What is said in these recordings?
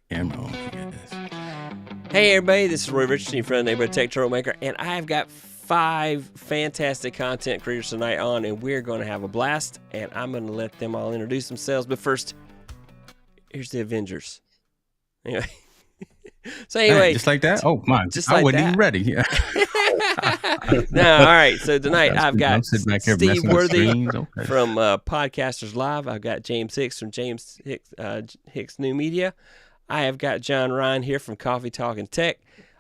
Camera on, yes. Hey everybody, this is Roy Richardson, your friend, neighborhood tech troublemaker, and I've got 5 fantastic content creators tonight on, and we're going to have a blast, and I'm going to let them all introduce themselves. But first, here's the Avengers. Anyway, Man, just like that? Oh, my. just I like wasn't that. even ready. Yeah. No, all right. So tonight That's I've good. got I'm sitting back here Steve messing with Worthy screens. Okay. from Podcasters Live. I've got James Hicks from James Hicks New Media. I have got John Ryan here from Coffee Talking Tech.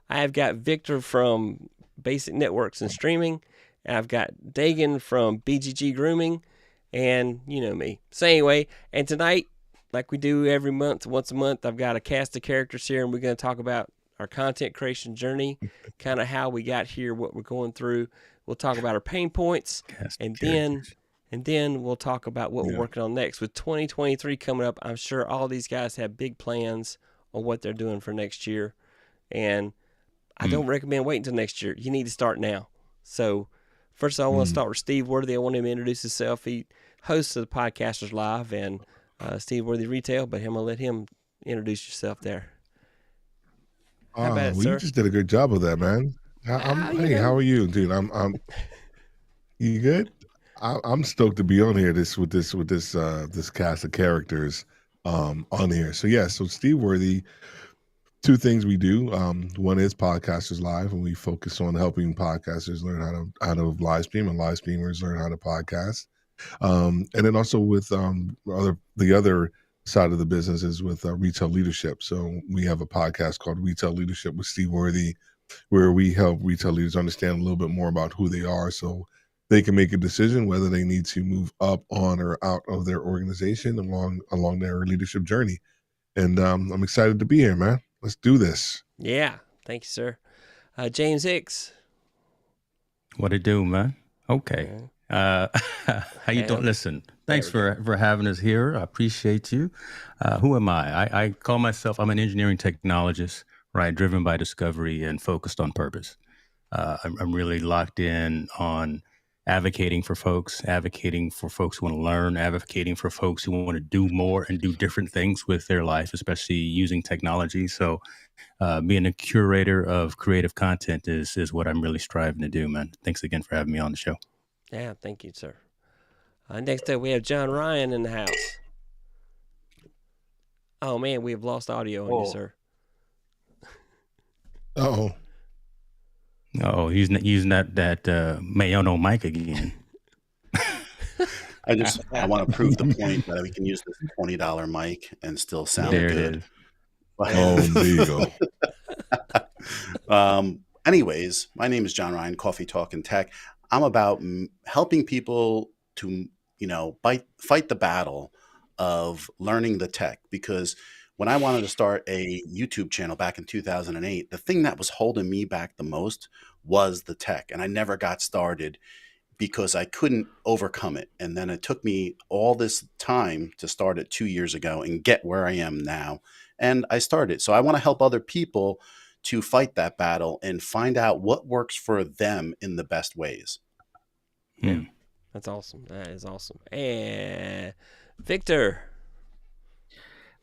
I have got Victor from Basic Networks and Streaming. And I've got Dagan from BGG Grooming. And you know me. So anyway, and tonight, like we do every month, once a month, I've got a cast of characters here, and we're going to talk about our content creation journey, kind of how we got here, what we're going through. We'll talk about our pain points, and then we'll talk about what we're working on next. With 2023 coming up, I'm sure all these guys have big plans on what they're doing for next year, and I don't recommend waiting until next year. You need to start now. So first, I want to start with Steve Worthy. I want him to introduce himself. He hosts of the Podcasters Live and Steve Worthy Retail, but I'm going to let him introduce yourself there. How about it, sir? You just did a good job of that, man. Hey, how are you, dude? You good? I'm stoked to be on here with this cast of characters on here. So Steve Worthy, 2 things we do. One is Podcasters Live, and we focus on helping podcasters learn how to live stream, and live streamers learn how to podcast. And then also with the other side of the business is with retail leadership. So we have a podcast called Retail Leadership with Steve Worthy, where we help retail leaders understand a little bit more about who they are, so they can make a decision whether they need to move up, on, or out of their organization along their leadership journey. And I'm excited to be here, man. Let's do this. Yeah, thank you, sir. James Hicks. What it do, man? Okay. How you doing? Listen, thanks for having us here. I appreciate you. Who am I? I call myself, I'm an engineering technologist, right? Driven by discovery and focused on purpose. I'm really locked in on advocating for folks who want to learn, advocating for folks who want to do more and do different things with their life, especially using technology. So being a curator of creative content is what I'm really striving to do, man. Thanks again for having me on the show. Yeah, thank you, sir. Next up, we have John Ryan in the house. Oh, man, we have lost audio on you, sir. Uh-oh. Oh, he's using that Mayono mic again. I want to prove the point that we can use this $20 mic and still sound there good. It is. There you go. Anyways, my name is John Ryan, Coffee Talking Tech. I'm about helping people to, fight the battle of learning the tech, because when I wanted to start a YouTube channel back in 2008, the thing that was holding me back the most was the tech. And I never got started because I couldn't overcome it. And then it took me all this time to start it 2 years ago and get where I am now. And I started. So I want to help other people to fight that battle and find out what works for them in the best ways. Yeah, that's awesome. That is awesome. And Victor.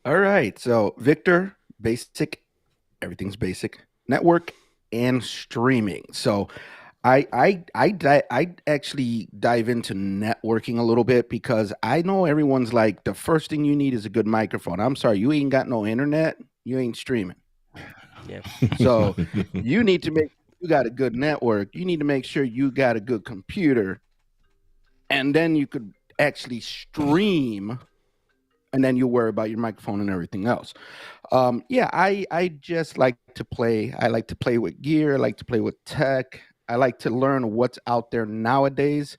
All right. So Victor, everything's basic, network and streaming. So I actually dive into networking a little bit, because I know everyone's like, the first thing you need is a good microphone. I'm sorry, you ain't got no internet, you ain't streaming. Yeah. So you need to make you got a good network. You need to make sure you got a good computer, and then you could actually stream. And then you worry about your microphone and everything else. I just like to play. I like to play with gear. I like to play with tech. I like to learn what's out there nowadays.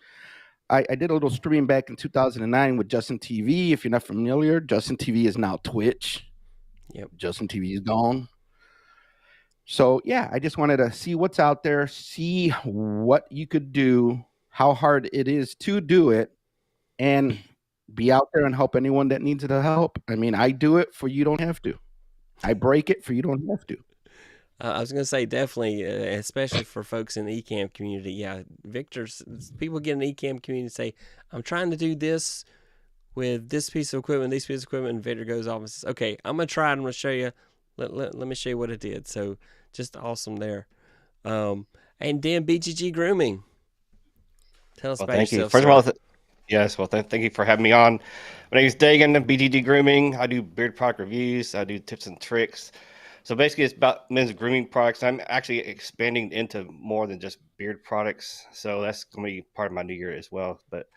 I did a little stream back in 2009 with Justin TV. If you're not familiar, Justin TV is now Twitch. Yep. Justin TV is gone. So, yeah, I just wanted to see what's out there, see what you could do, how hard it is to do it, and be out there and help anyone that needs the help. I mean, I do it for you don't have to. I break it for you don't have to. I was going to say definitely, especially for folks in the eCam community. Yeah, people get in the eCam community and say, I'm trying to do this with this piece of equipment, and Victor goes off and says, okay, I'm going to try it. I'm going to show you. Let me show you what I did. So just awesome there. And then BGG Grooming. Tell us about Thank you. yourself, First sir. of all, yes. Well, thank you for having me on. My name is Dagan, BGD Grooming. I do beard product reviews. I do tips and tricks. So basically, it's about men's grooming products. I'm actually expanding into more than just beard products. So that's going to be part of my new year as well. But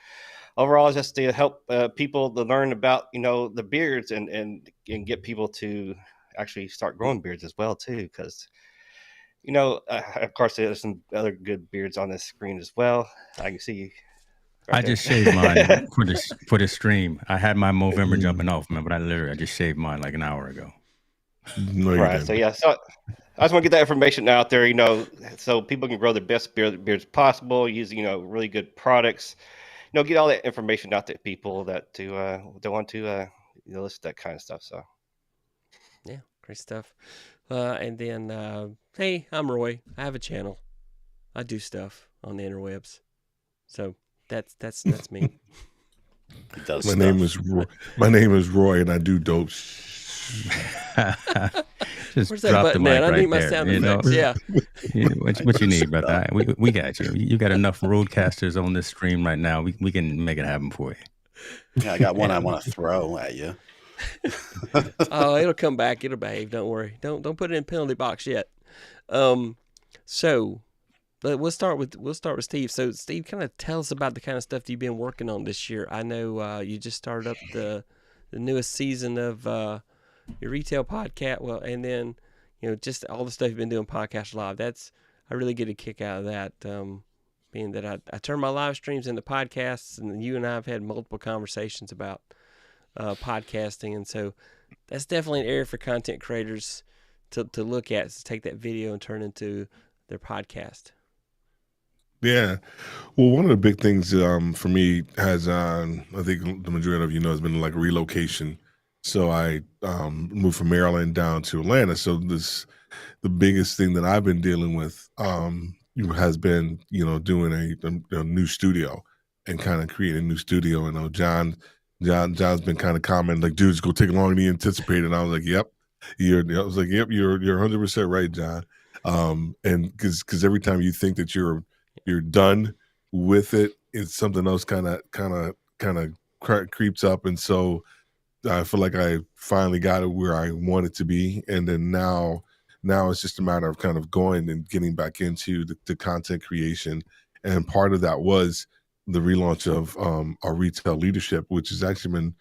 overall, just to help people to learn about, the beards and get people to actually start growing beards as well, too. Because, of course, there's some other good beards on this screen as well. I can see I just shaved mine for the stream. I had my Movember jumping off, man, but I just shaved mine like an hour ago. No, you right. didn't. So yeah, so I just want to get that information out there, so people can grow the best beards possible using, really good products. Get all that information out to people that want to listen to that kind of stuff. So yeah, great stuff. And then hey, I'm Roy. I have a channel. I do stuff on the interwebs. So that's me. He does My stuff. name is Roy. My name is Roy, and I do dope. Just Where's that drop button, the mic man? I right need my there. sound effects. Yeah. What you need, brother? We got you. You got enough roadcasters on this stream right now. We can make it happen for you. Yeah, I got one I want to throw at you. Oh, it'll come back. It'll behave. Don't worry. Don't put it in penalty box yet. So, but we'll start with Steve. So, Steve, kind of tell us about the kind of stuff that you've been working on this year. I know you just started up the newest season of your retail podcast. Well, and then just all the stuff you've been doing podcast live. I really get a kick out of that. Being that I turn my live streams into podcasts, and you and I have had multiple conversations about podcasting, and so that's definitely an area for content creators to look at, is to take that video and turn into their podcast. Yeah. Well, one of the big things for me has, I think the majority of has been like relocation. So I moved from Maryland down to Atlanta. So the biggest thing that I've been dealing with has been, doing a new studio and kind of creating a new studio. And John's been kind of commenting like, dude, it's gonna take longer than you anticipated. And I was like, yep. You're 100% right, John. And because every time you think that you're done with it, it's something else kind of creeps up, and so I feel like I finally got it where I want it to be, and then now it's just a matter of kind of going and getting back into the content creation, and part of that was the relaunch of our retail leadership, which has actually been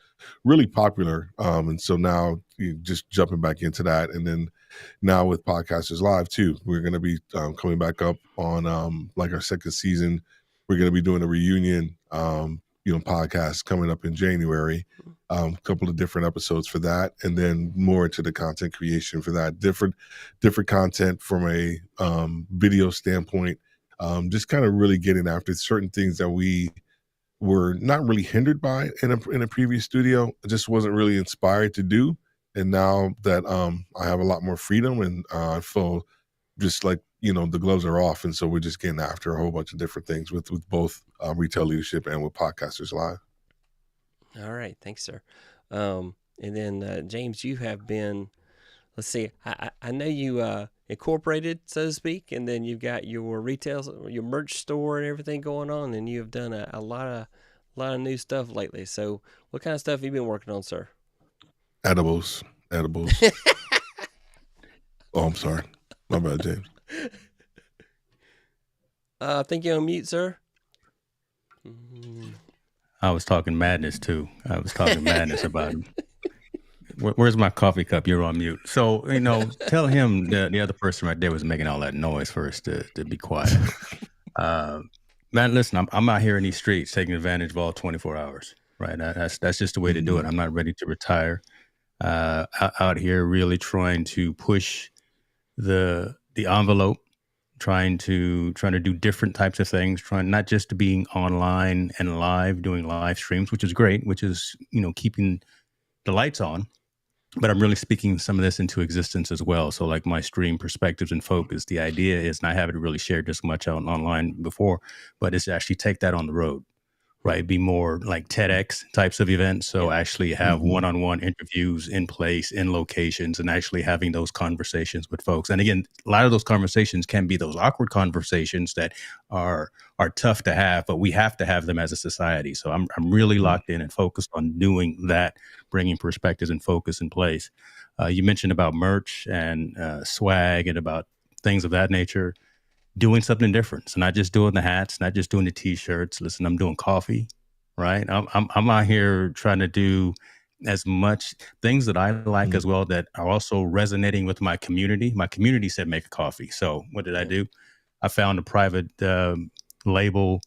really popular, and so now just jumping back into that, and then now with Podcasters Live too, we're going to be coming back up on like our second season. We're going to be doing a reunion podcast coming up in January, a couple of different episodes for that, and then more into the content creation for that, different content from a video standpoint, just kind of really getting after certain things that we were not really hindered by in a previous studio. I just wasn't really inspired to do. And now that I have a lot more freedom, and I feel just like, the gloves are off. And so we're just getting after a whole bunch of different things with both retail leadership and with Podcasters Live. All right. Thanks, sir. And then, James, you have been, let's see, I know you incorporated, so to speak, and then you've got your retail, your merch store and everything going on, and you have done a lot of new stuff lately. So what kind of stuff have you been working on, sir? Edibles. Oh, I'm sorry. My bad, James. I think you're on mute, sir. I was talking madness too. I was talking madness about him. Where's my coffee cup? You're on mute. So, tell him the other person right there was making all that noise first to be quiet. Man, listen, I'm out here in these streets taking advantage of all 24 hours, right? That's just the way to do it. I'm not ready to retire. Out here really trying to push the envelope, trying to do different types of things, trying not just to being online and live, doing live streams, which is great, which is, keeping the lights on, but I'm really speaking some of this into existence as well. So like my stream perspectives and focus, the idea is, and I haven't really shared this much out online before, but it's to actually take that on the road. right? Be more like TEDx types of events. So actually have one-on-one interviews in place, in locations, and actually having those conversations with folks. And again, a lot of those conversations can be those awkward conversations that are tough to have, but we have to have them as a society. So I'm really locked in and focused on doing that, bringing perspectives and focus in place. You mentioned about merch and swag and about things of that nature. Doing something different. So not just doing the hats, not just doing the t-shirts. Listen, I'm doing coffee, right? I'm out here trying to do as much things that I like as well that are also resonating with my community. My community said make a coffee. So what did I do? I found a private label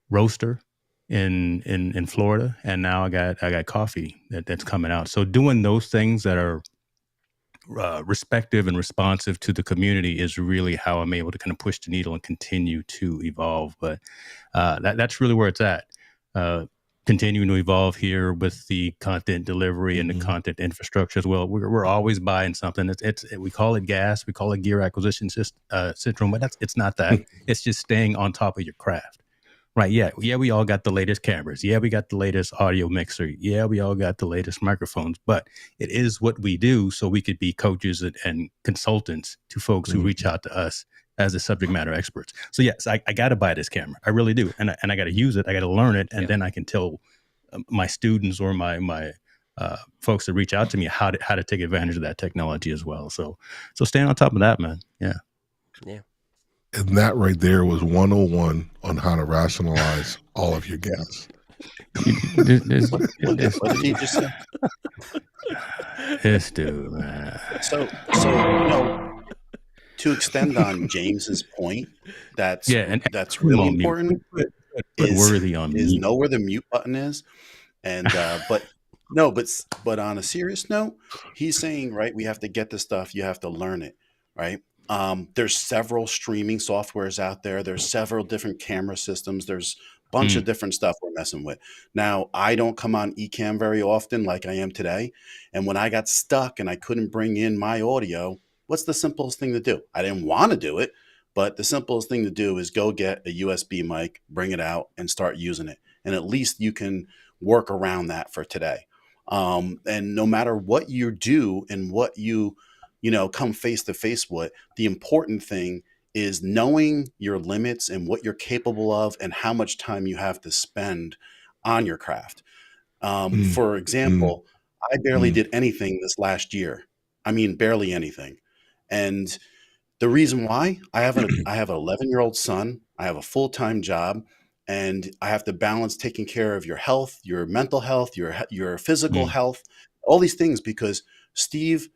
roaster in Florida, and now I got coffee that's coming out. So doing those things that are respective and responsive to the community is really how I'm able to kind of push the needle and continue to evolve. But that's really where it's at. Continuing to evolve here with the content delivery and the content infrastructure as well. We're always buying something. We call it gas, we call it gear acquisition syndrome, but it's not that. It's just staying on top of your craft. Right. Yeah. We all got the latest cameras. Yeah. We got the latest audio mixer. Yeah. We all got the latest microphones, but it is what we do. So we could be coaches and consultants to folks who reach out to us as the subject matter experts. So yes, I got to buy this camera. I really do. And I got to use it. I got to learn it. And then I can tell my students or my folks that reach out to me how to take advantage of that technology as well. So staying on top of that, man. Yeah. Yeah. And that right there was 101 on how to rationalize all of your gas. What did he just say? This dude, man. So to extend on James's point, that's really important. Is know where the mute button is, and but on a serious note, he's saying, right, we have to get this stuff. You have to learn it, right? There's several streaming softwares out there. There's several different camera systems. There's a bunch of different stuff we're messing with. Now, I don't come on Ecamm very often like I am today. And when I got stuck and I couldn't bring in my audio, what's the simplest thing to do? I didn't want to do it, but the simplest thing to do is go get a USB mic, bring it out, and start using it. And at least you can work around that for today. And no matter what you do and what you come face to face with, the important thing is knowing your limits and what you're capable of and how much time you have to spend on your craft. For example, I barely did anything this last year. I mean, barely anything. And the reason why, I have an 11-year-old son, I have a full-time job, and I have to balance taking care of your health, your mental health, your physical health, all these things, because Steve,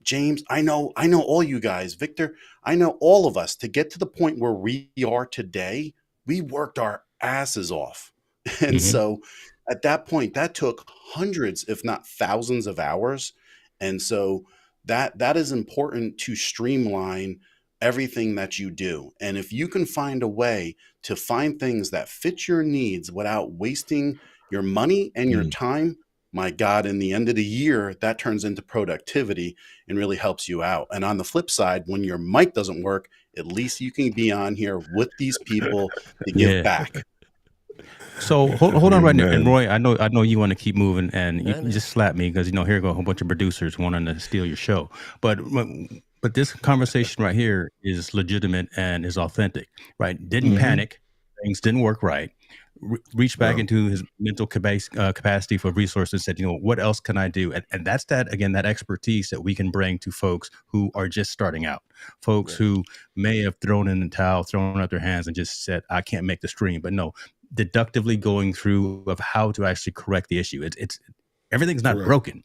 James, I know all you guys, Victor, I know all of us, to get to the point where we are today, we worked our asses off. And so at that point, that took hundreds, if not thousands of hours. And so that is important to streamline everything that you do. And if you can find a way to find things that fit your needs without wasting your money and your time, my God, in the end of the year, that turns into productivity and really helps you out. And on the flip side, when your mic doesn't work, at least you can be on here with these people to give back. So hold on right now. And Roy, I know you want to keep moving, and you just slap me because here go a whole bunch of producers wanting to steal your show. But this conversation right here is legitimate and is authentic, right? Didn't panic. Things didn't work right. Reached back into his mental capacity for resources, said, what else can I do? And that's that expertise that we can bring to folks who are just starting out, folks who may have thrown in the towel, thrown out their hands and just said, I can't make the stream. But no, deductively going through of how to actually correct the issue. It's everything's not broken.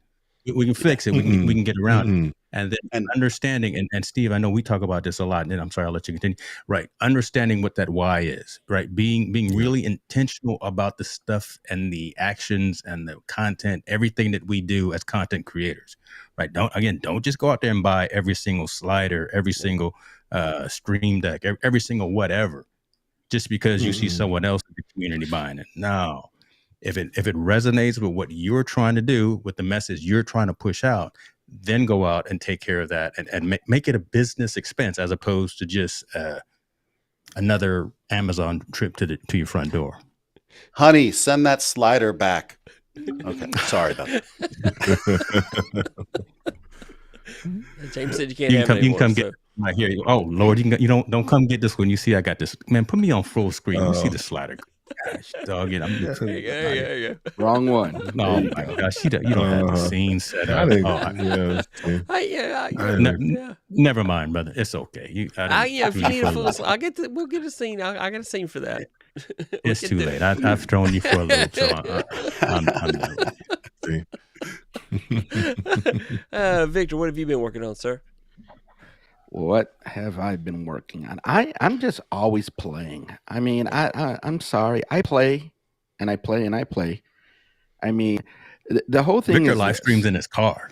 We can fix it. We can get around it. And then understanding, and Steve, I know we talk about this a lot, and I'm sorry, I'll let you continue. Right. Understanding what that why is, right? Being really intentional about the stuff and the actions and the content, everything that we do as content creators, right? Don't just go out there and buy every single slider, every single stream deck, every single whatever, just because you see someone else in the community buying it. No. If it resonates with what you're trying to do, with the message you're trying to push out, then go out and take care of that and make it a business expense as opposed to just another Amazon trip to your front door. Honey, send that slider back. Okay, sorry about that. James said you can't You have can come. it You can anymore. come So get. I hear you. Oh Lord, you don't come get this one. You see, I got this. Man, put me on full screen. You see the slider. Gosh, dog it. I'm there you go. Wrong one. Oh There you my go. gosh, you don't have the scene set I up. didn't. Oh, Yeah. never mind, brother. It's okay. If you need a full, loop. we'll get a scene. I got a scene for that. It's too late. I've thrown you for a loop, so I'm done. See? Victor, what have you been working on, sir? What have I been working on? I'm just always playing. I mean, I'm sorry. I play and I play and I play. I mean, the whole thing Victor is live this. streams in his car.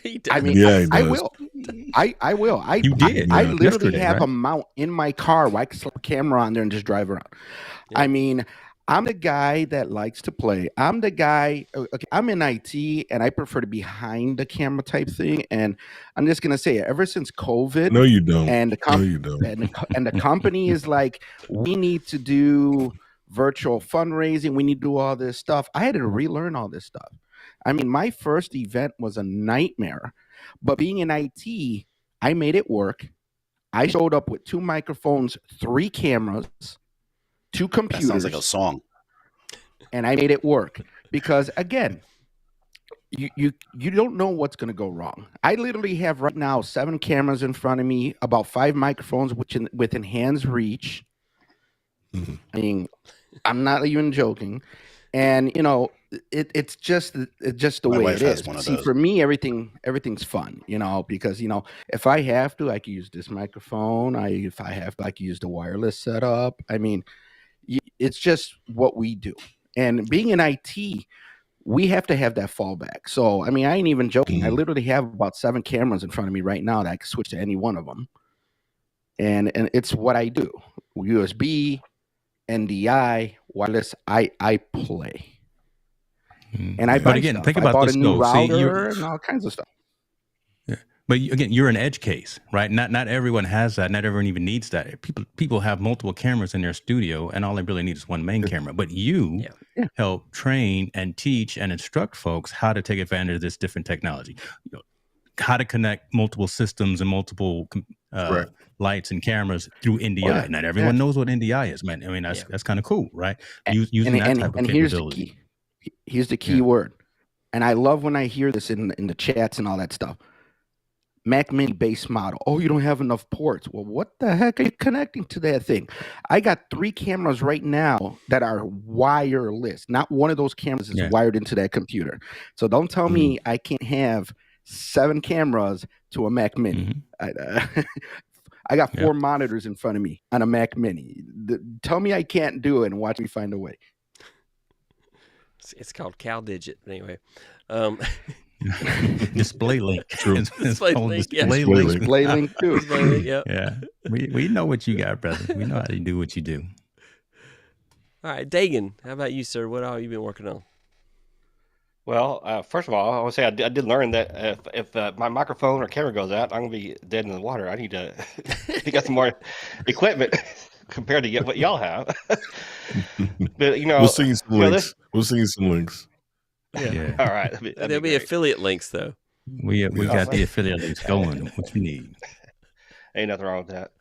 He does. I mean, Yeah, he I does. will. I will. You did, I yeah. literally Yesterday, have a right? mount in my car where I can slap a camera on there and just drive around. Yeah. I mean, I'm the guy that likes to play. I'm the guy. Okay, I'm in IT and I prefer to be behind the camera type thing. And I'm just gonna say, ever since COVID, No, you don't. and the No, you don't. and the company is like, we need to do virtual fundraising. We need to do all this stuff. I had to relearn all this stuff. I mean, my first event was a nightmare, but being in IT, I made it work. I showed up with 2 microphones, 3 cameras, 2 That computers. sounds like a song. And I made it work because, again, you don't know what's going to go wrong. I literally have right now 7 cameras in front of me, about 5 microphones within hands reach. Mhm. I mean, I'm not even joking. And it's just the My way wife it has is. one of See, those. for me, everything's fun, because if I have to, I can use this microphone. If I have to, I can use the wireless setup. I mean, it's just what we do. And being in IT, we have to have that fallback. So, I mean, I ain't even joking. I Mhm. literally have about 7 cameras in front of me right now that I can switch to any one of them. And it's what I do. USB, NDI, wireless, I play. And I buy But again, stuff. think I about bought this a new though. See, router and all kinds of stuff. but again, you're an edge case, right? Not everyone has that. Not everyone even needs that. People have multiple cameras in their studio, and all they really need is one main camera. But you Yeah. help train and teach and instruct folks how to take advantage of this different technology, how to connect multiple systems and multiple Right. lights and cameras through NDI. yeah. Not everyone knows what NDI is, man. I mean, that's kind of cool, right? Using that type of And here's the capability. key. Here's the key word. And I love when I hear this in the chats and all that stuff. Mac Mini base model. Oh, you don't have enough ports. Well, what the heck are you connecting to that thing? I got 3 cameras right now that are wireless. Not one of those cameras is wired into that computer. So don't tell me I can't have 7 cameras to a Mac Mini. I got 4 monitors in front of me on a Mac Mini. Tell me I can't do it and watch me find a way. It's called Cal Digit anyway. Display link. True. Display link, yeah. Display link. Display link too. Display link, yeah. Yeah, we know what you got, brother. We know how to do what you do. All right, Dagan, how about you, sir? What all you been working on? Well, first of all, I would say I did learn that if my microphone or camera goes out, I'm gonna be dead in the water. I need to get some more equipment compared to what y'all have. But we'll send you some links. We'll send you some links. Yeah. All right, There'll be affiliate links though. We got the affiliate links going. What you need? Ain't nothing wrong with that.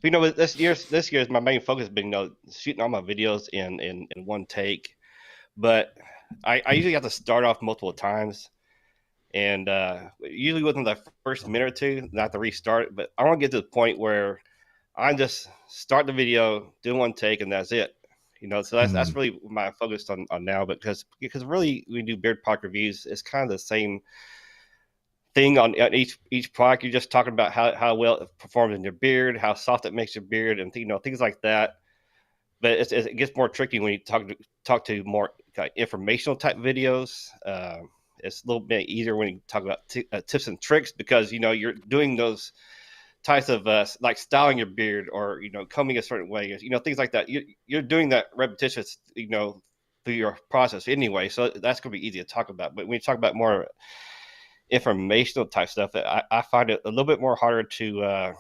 But, this year's my main focus has been shooting all my videos in one take. But I usually have to start off multiple times, and usually within the first minute or two, I have to restart. But I want to get to the point where I just start the video, do one take, and that's it. So that's really my focus on now. But because really, when you do beard product reviews, it's kind of the same thing on each product. You're just talking about how well it performs in your beard, how soft it makes your beard, and things like that. But it gets more tricky when you talk to more informational type videos. It's a little bit easier when you talk about tips and tricks, because you're doing those types of like styling your beard or combing a certain way, things like that. You're doing that repetitious through your process anyway, so that's going to be easy to talk about. But when you talk about more informational type stuff, I find it a little bit more harder to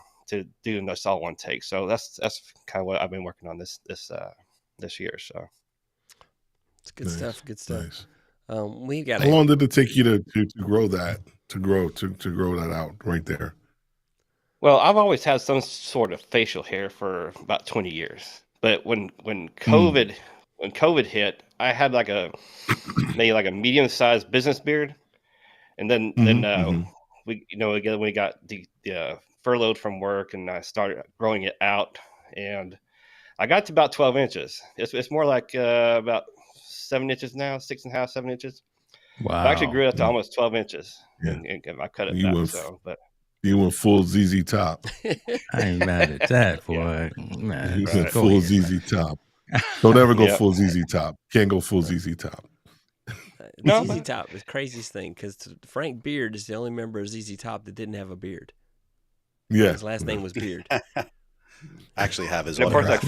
do in this all one take. So that's kind of what I've been working on this year. So It's good Nice, stuff. Good stuff. nice. We got How long did it take you to grow that to grow that out right there? Well, I've always had some sort of facial hair for about 20 years. But when COVID hit, I had like maybe like a medium-sized business beard. And then we again we got the furloughed from work, and I started growing it out, and I got to about 12 inches. It's more like about 7 inches now, 6.5, 7 inches. Wow. I actually grew it up to almost 12 inches. Yeah. And I cut it back. But you went full ZZ Top. I ain't mad at that, boy. Man, You went full ZZ Top. Don't ever go full ZZ Top. Can't go full ZZ Top. ZZ Top is the craziest thing, because Frank Beard is the only member of ZZ Top that didn't have a beard. Yeah, his last name was Beard. I actually have his of autograph.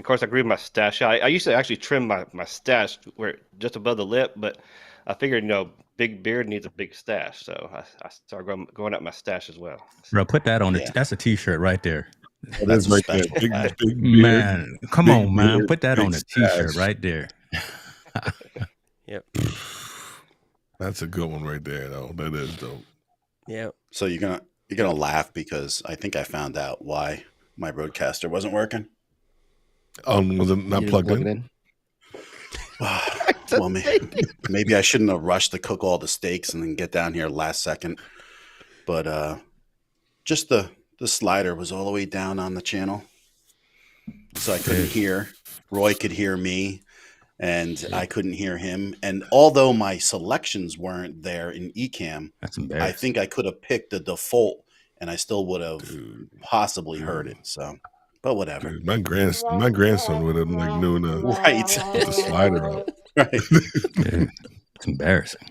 course, I grew my stash. I used to actually trim my stash where just above the lip, but I figured, big beard needs a big stash, so I started growing up my stash as well. Bro, put that on it. That's a T-shirt right there. That's right there. Big beard, man, come on, man. beard, Put that on a T-shirt stash. right there. Yep. That's a good one right there, though. That is dope. Yep. So you're gonna laugh because I think I found out why my Roadcaster wasn't working. Was it not plugged in? Well, maybe I shouldn't have rushed to cook all the steaks and then get down here last second. But just the slider was all the way down on the channel, so I couldn't hear. Roy could hear me, and I couldn't hear him. And although my selections weren't there in Ecamm, That's embarrassing. I think I could have picked the default, and I still would have possibly heard it. So, but whatever. Dude, my grandson would have knew to put the slider up. Right. Dude, it's embarrassing.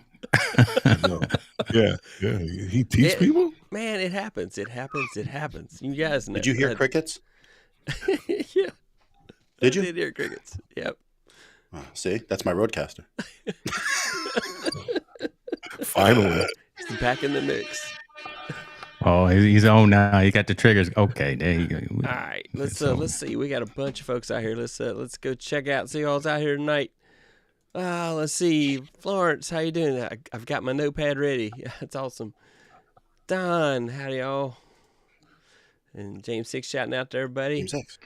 Yeah. He teach people. Man, it happens. It happens. You guys know. Did you hear crickets? Yeah. Did you? I did hear crickets. Yep. See, that's my Roadcaster. Finally. He's back in the mix. Oh, he's on now. He got the triggers. Okay, there you go. All right, let's see. We got a bunch of folks out here. Let's go check out. See y'all's out here tonight. Let's see. Florence, how you doing? I've got my notepad ready. That's awesome. Don, howdy y'all. And James 6 shouting out to everybody. James 6.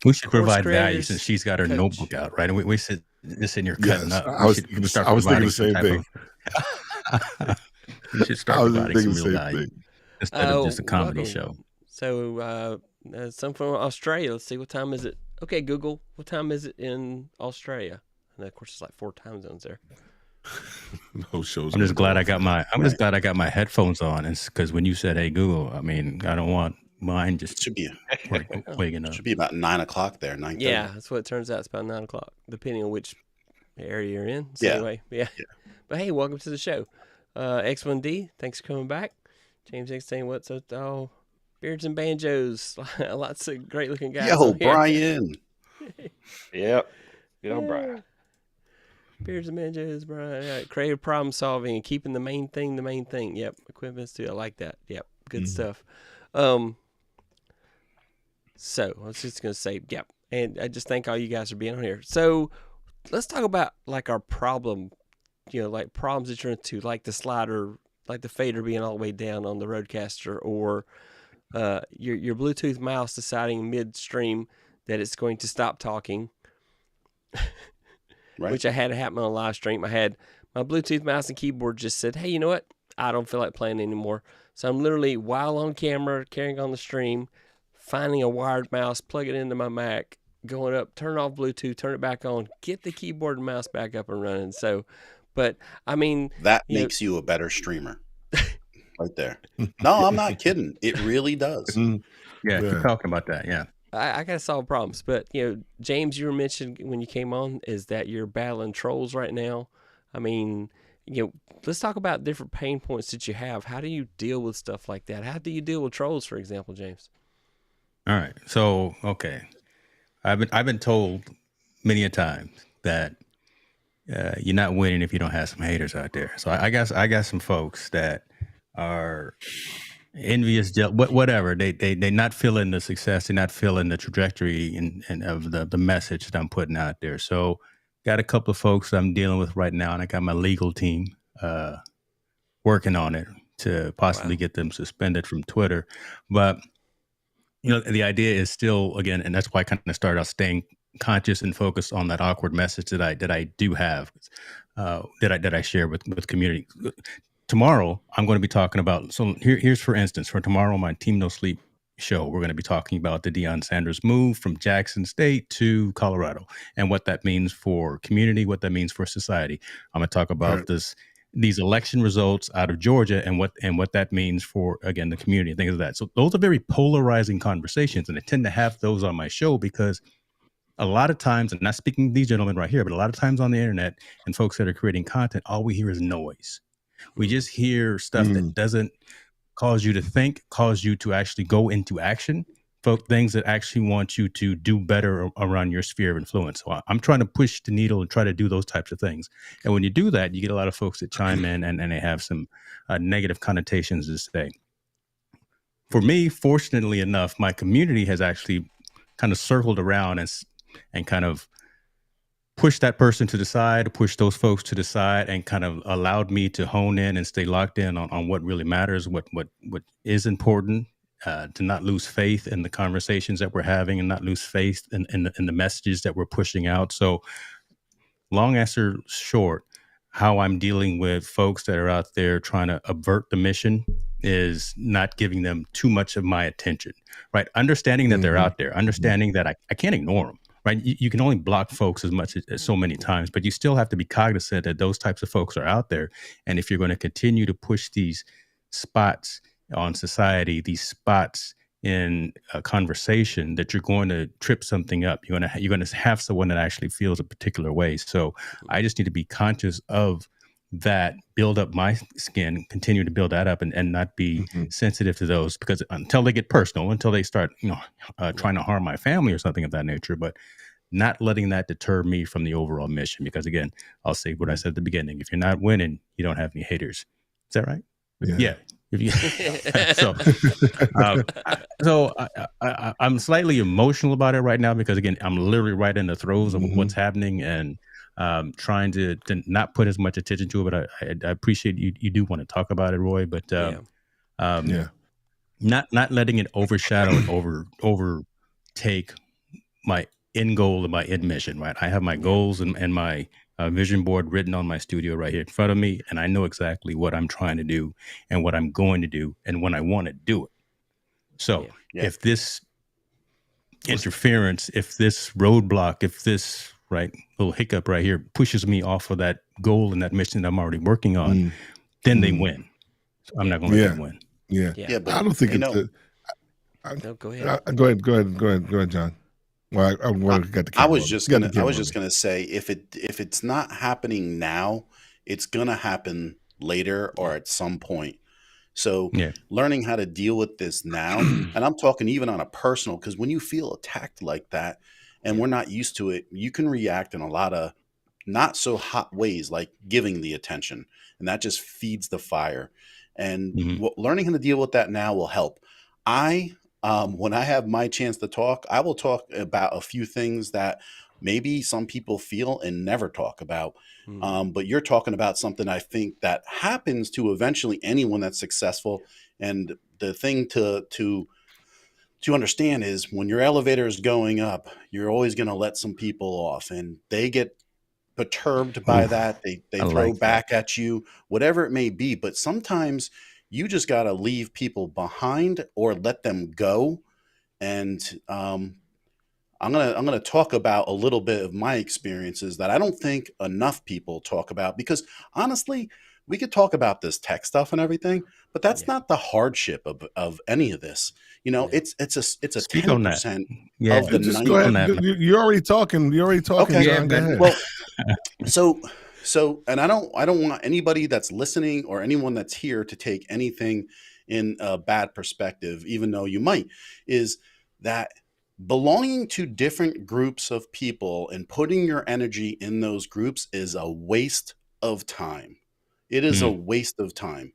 We should provide creators, value since she's got her coach. notebook out, right? And we sit just in here cutting Yes, up. I was thinking the same thing. We should start I was providing thinking some the real same value thing. instead of just a comedy welcome. show. So, some from Australia. Let's see, what time is it? Okay, Google, what time is it in Australia? And of course, it's like 4 time zones there. No shows. I'm just glad I got my headphones on, and because when you said, "Hey Google," I mean, I don't want mine just Should be waking up. should be about 9 o'clock there. 9:30. Yeah, that's what it turns out. It's about 9 o'clock, depending on which area you're in. So Yeah. anyway, yeah. But hey, welcome to the show. X1D, thanks for coming back. James X saying, what's up, oh, beards and banjos. Lots of great looking guys. Yo, on here. Brian. Yep. Good on Brian. Beards and banjos, Brian. Creative problem solving and keeping the main thing. Yep. Equipment's too. I like that. Yep. Good stuff. So I was just going to say, yep. And I just thank all you guys for being on here. So let's talk about like our problem, like problems that you're into, like the slider, like the fader being all the way down on the Roadcaster, or your Bluetooth mouse deciding midstream that it's going to stop talking. Right. Which I had happen on a live stream. I had my Bluetooth mouse and keyboard just said, hey, you know what? I don't feel like playing anymore. So I'm literally, while on camera, carrying on the stream, finding a wired mouse, plug it into my Mac, going up, turn off Bluetooth, turn it back on, get the keyboard and mouse back up and running. So, but I mean, That makes you a better streamer. Right there. No, I'm not kidding. It really does. Yeah, keep talking about that. Yeah. I got to solve problems. But, James, you were mentioned when you came on is that you're battling trolls right now. I mean, let's talk about different pain points that you have. How do you deal with stuff like that? How do you deal with trolls, for example, James? All right. So, okay. I've been told many a time that you're not winning if you don't have some haters out there. So I got some folks that are envious, whatever. They not feeling the success. They're not feeling the trajectory and of the message that I'm putting out there. So got a couple of folks I'm dealing with right now, and I got my legal team working on it to possibly get them suspended from Twitter. But the idea is still, again, and that's why I kind of started out staying conscious and focused on that awkward message that I do have, that I share with community. Tomorrow, I'm going to be talking about. So here's for instance, for tomorrow, my Team No Sleep show, we're going to be talking about the Deion Sanders move from Jackson State to Colorado and what that means for community, what that means for society. I'm going to talk about these election results out of Georgia and what that means for, again, the community and things like that. So those are very polarizing conversations, and I tend to have those on my show because a lot of times, and not speaking to these gentlemen right here, but a lot of times on the internet and folks that are creating content, all we hear is noise. We just hear stuff that doesn't cause you to think, cause you to actually go into action, things that actually want you to do better around your sphere of influence. So I'm trying to push the needle and try to do those types of things. And when you do that, you get a lot of folks that chime in and they have some negative connotations to say. For me, fortunately enough, my community has actually kind of circled around and kind of push that person to the side, push those folks to the side, and kind of allowed me to hone in and stay locked in on what really matters, what is important, to not lose faith in the conversations that we're having and not lose faith in the messages that we're pushing out. So long answer short, how I'm dealing with folks that are out there trying to avert the mission is not giving them too much of my attention, right? Understanding that they're out there, understanding that I can't ignore them. Right, you can only block folks as much as so many times, but you still have to be cognizant that those types of folks are out there. And if you're going to continue to push these spots on society, these spots in a conversation, that you're going to trip something up. You're going to have someone that actually feels a particular way. So I just need to be conscious of that, build up my skin, continue to build that up, and not be sensitive to those, because until they get personal, until they start, trying to harm my family or something of that nature, but not letting that deter me from the overall mission. Because again, I'll say what I said at the beginning: if you're not winning, you don't have any haters. Is that right? Yeah. So I'm slightly emotional about it right now because, again, I'm literally right in the throes of what's happening, and trying to not put as much attention to it. But I appreciate you do want to talk about it, Roy. But not letting it overshadow and overtake my end goal and my end mission. Right, I have my goals and my vision board written on my studio right here in front of me, and I know exactly what I'm trying to do and what I'm going to do and when I want to do it. So if this interference, if this roadblock, if this little hiccup right here pushes me off of that goal and that mission that I'm already working on, then they win. So I'm not going to let them win. Yeah, but I don't think it's no, go ahead. Go ahead, John. Well, I was just gonna say, if it's not happening now, it's gonna happen later or at some point. So learning how to deal with this now, and I'm talking even on a personal, because when you feel attacked like that and we're not used to it, you can react in a lot of not so hot ways, like giving the attention, and that just feeds the fire. And learning how to deal with that now will help. When I have my chance to talk, I will talk about a few things that maybe some people feel and never talk about. But you're talking about something I think that happens to eventually anyone that's successful. And the thing to understand is, when your elevator is going up, you're always going to let some people off, and they get perturbed by that. They throw back at you, whatever it may be. But sometimes you just got to leave people behind or let them go. And I'm gonna talk about a little bit of my experiences that I don't think enough people talk about, because honestly, we could talk about this tech stuff and everything, but that's not the hardship of any of this. It's a 10% of the just go ahead. You're already talking. Okay. John, go ahead. Well, so, and I don't want anybody that's listening or anyone that's here to take anything in a bad perspective, even though you might, is that belonging to different groups of people and putting your energy in those groups is a waste of time. It is a waste of time.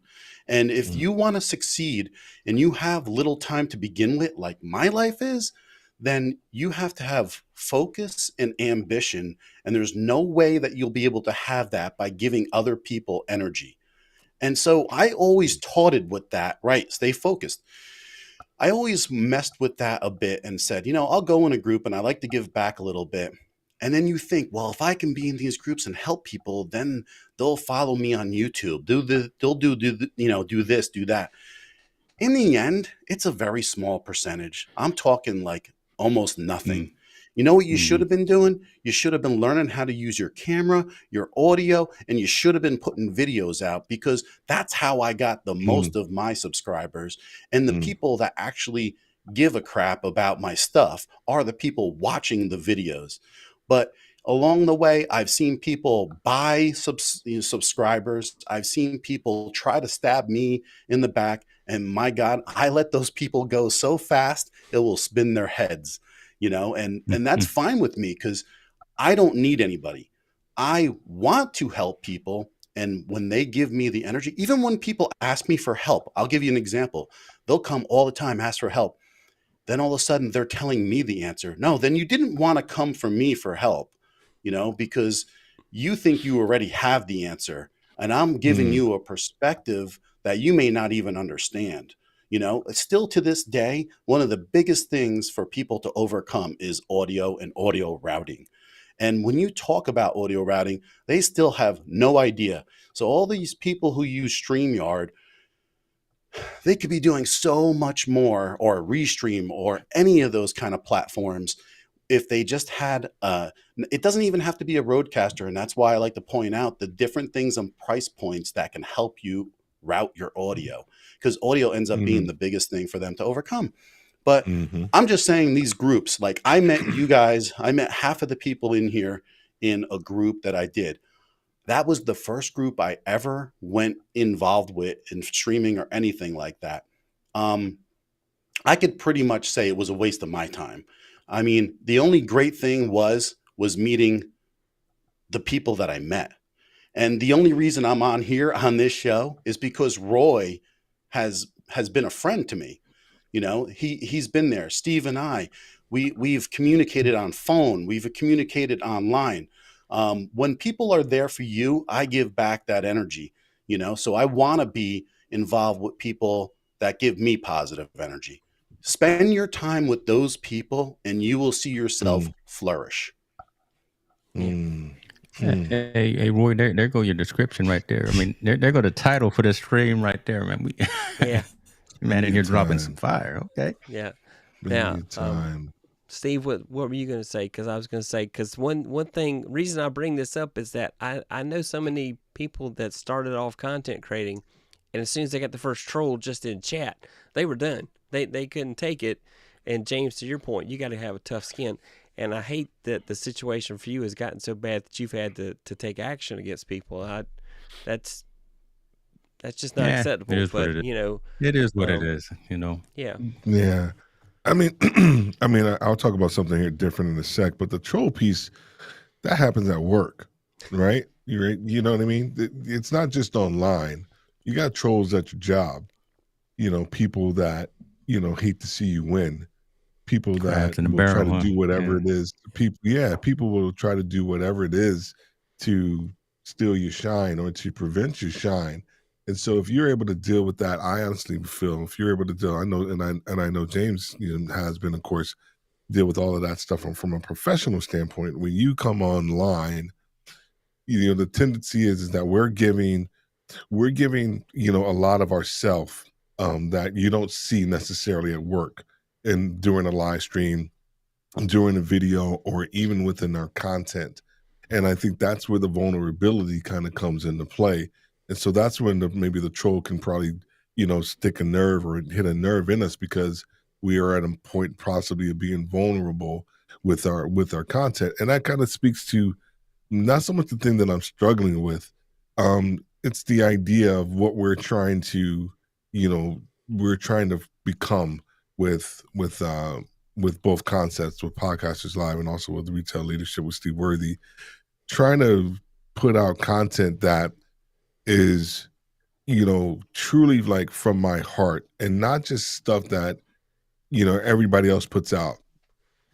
And if you want to succeed and you have little time to begin with, like my life is, then you have to have focus and ambition. And there's no way that you'll be able to have that by giving other people energy. And so I always taught it with that, right? Stay focused. I always messed with that a bit and said, I'll go in a group and I like to give back a little bit. And then you think, well, if I can be in these groups and help people, then they'll follow me on YouTube. They'll do this, do that. In the end, it's a very small percentage. I'm talking like almost nothing. You know what you should have been doing? You should have been learning how to use your camera, your audio, and you should have been putting videos out, because that's how I got the most of my subscribers. And the people that actually give a crap about my stuff are the people watching the videos. But along the way, I've seen people buy subscribers. I've seen people try to stab me in the back. And my God, I let those people go so fast, it will spin their heads, and that's fine with me, because I don't need anybody. I want to help people. And when they give me the energy, even when people ask me for help, I'll give you an example. They'll come all the time, ask for help. Then all of a sudden they're telling me the answer. No, then you didn't want to come from me for help, because you think you already have the answer. And I'm giving you a perspective that you may not even understand. It's still to this day, one of the biggest things for people to overcome is audio and audio routing. And when you talk about audio routing, they still have no idea. So all these people who use StreamYard, they could be doing so much more, or Restream, or any of those kind of platforms, if they just had it doesn't even have to be a roadcaster. And that's why I like to point out the different things and price points that can help you route your audio, because audio ends up being the biggest thing for them to overcome. But I'm just saying, these groups, like I met you guys, I met half of the people in here in a group that I did. That was the first group I ever went involved with in streaming or anything like that. I could pretty much say it was a waste of my time. I mean, the only great thing was meeting the people that I met. And the only reason I'm on here on this show is because Roy has been a friend to me. He's been there. Steve and I, we've communicated on phone. We've communicated online. When people are there for you, I give back that energy, so I want to be involved with people that give me positive energy. Spend your time with those people and you will see yourself flourish. Hey, Roy, there go your description right there. I mean, there go the title for this stream right there, man. Man in here dropping some fire. Okay. Yeah. Now, Steve, what were you going to say? Because I was going to say, because one reason I bring this up is that I know so many people that started off content creating, and as soon as they got the first troll just in chat, they were done. They couldn't take it. And James, to your point, you got to have a tough skin. And I hate that the situation for you has gotten so bad that you've had to take action against people. That's just not acceptable. It is but what it is. It is what it is. Yeah. Yeah. I mean, I'll talk about something here different in a sec, but the troll piece, that happens at work, right? You know what I mean? It's not just online. You got trolls at your job. People that hate to see you win. People that will try to do whatever it is. People will try to do whatever it is to steal your shine or to prevent your shine. And so if you're able to deal with that, I honestly feel if you're able to deal, I know, and I know James has been, of course, deal with all of that stuff from a professional standpoint. When you come online, the tendency is that we're giving a lot of ourself that you don't see necessarily at work and during a live stream, during a video, or even within our content. And I think that's where the vulnerability kind of comes into play. And so that's when maybe the troll can probably, stick a nerve or hit a nerve in us, because we are at a point possibly of being vulnerable with our content. And that kind of speaks to not so much the thing that I'm struggling with. It's the idea of what we're trying to become with both concepts, with Podcasters Live and also with Retail Leadership with Steve Worthy, trying to put out content that is, truly like from my heart, and not just stuff that, everybody else puts out.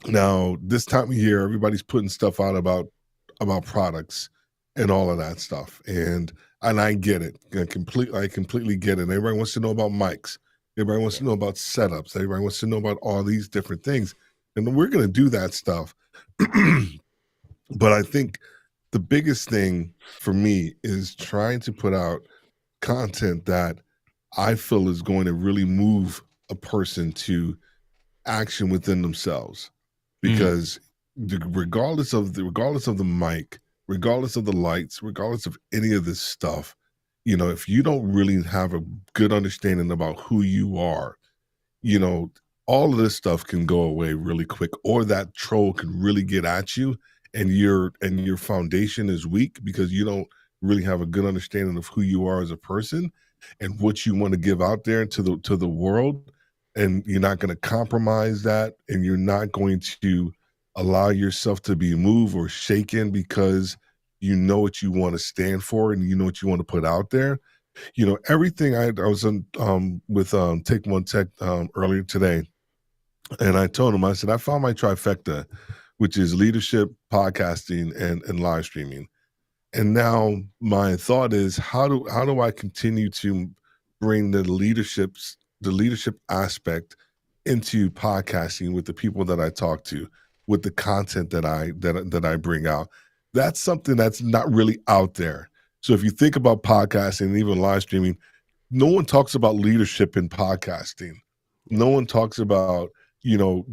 Now, this time of year, everybody's putting stuff out about products and all of that stuff. And I get it. I completely get it. Everybody wants to know about mics. Everybody wants to know about setups. Everybody wants to know about all these different things. And we're going to do that stuff. But I think the biggest thing for me is trying to put out content that I feel is going to really move a person to action within themselves. Because regardless of the mic, regardless of the lights, regardless of any of this stuff, you know, if you don't really have a good understanding about who you are, you know, all of this stuff can go away really quick, or that troll can really get at you, and your foundation is weak because you don't really have a good understanding of who you are as a person and what you want to give out there to the world. And you're not going to compromise that, and you're not going to allow yourself to be moved or shaken because you know what you want to stand for and you know what you want to put out there. You know, everything I was on with Take One Tech earlier today, and I told him, I said, I found my trifecta, which is leadership, podcasting, and live streaming. And now my thought is, how do I continue to bring the leadership aspect into podcasting with the people that I talk to, with the content that I bring out? That's something that's not really out there. So if you think about podcasting and even live streaming, no one talks about leadership in podcasting. No one talks about, you know,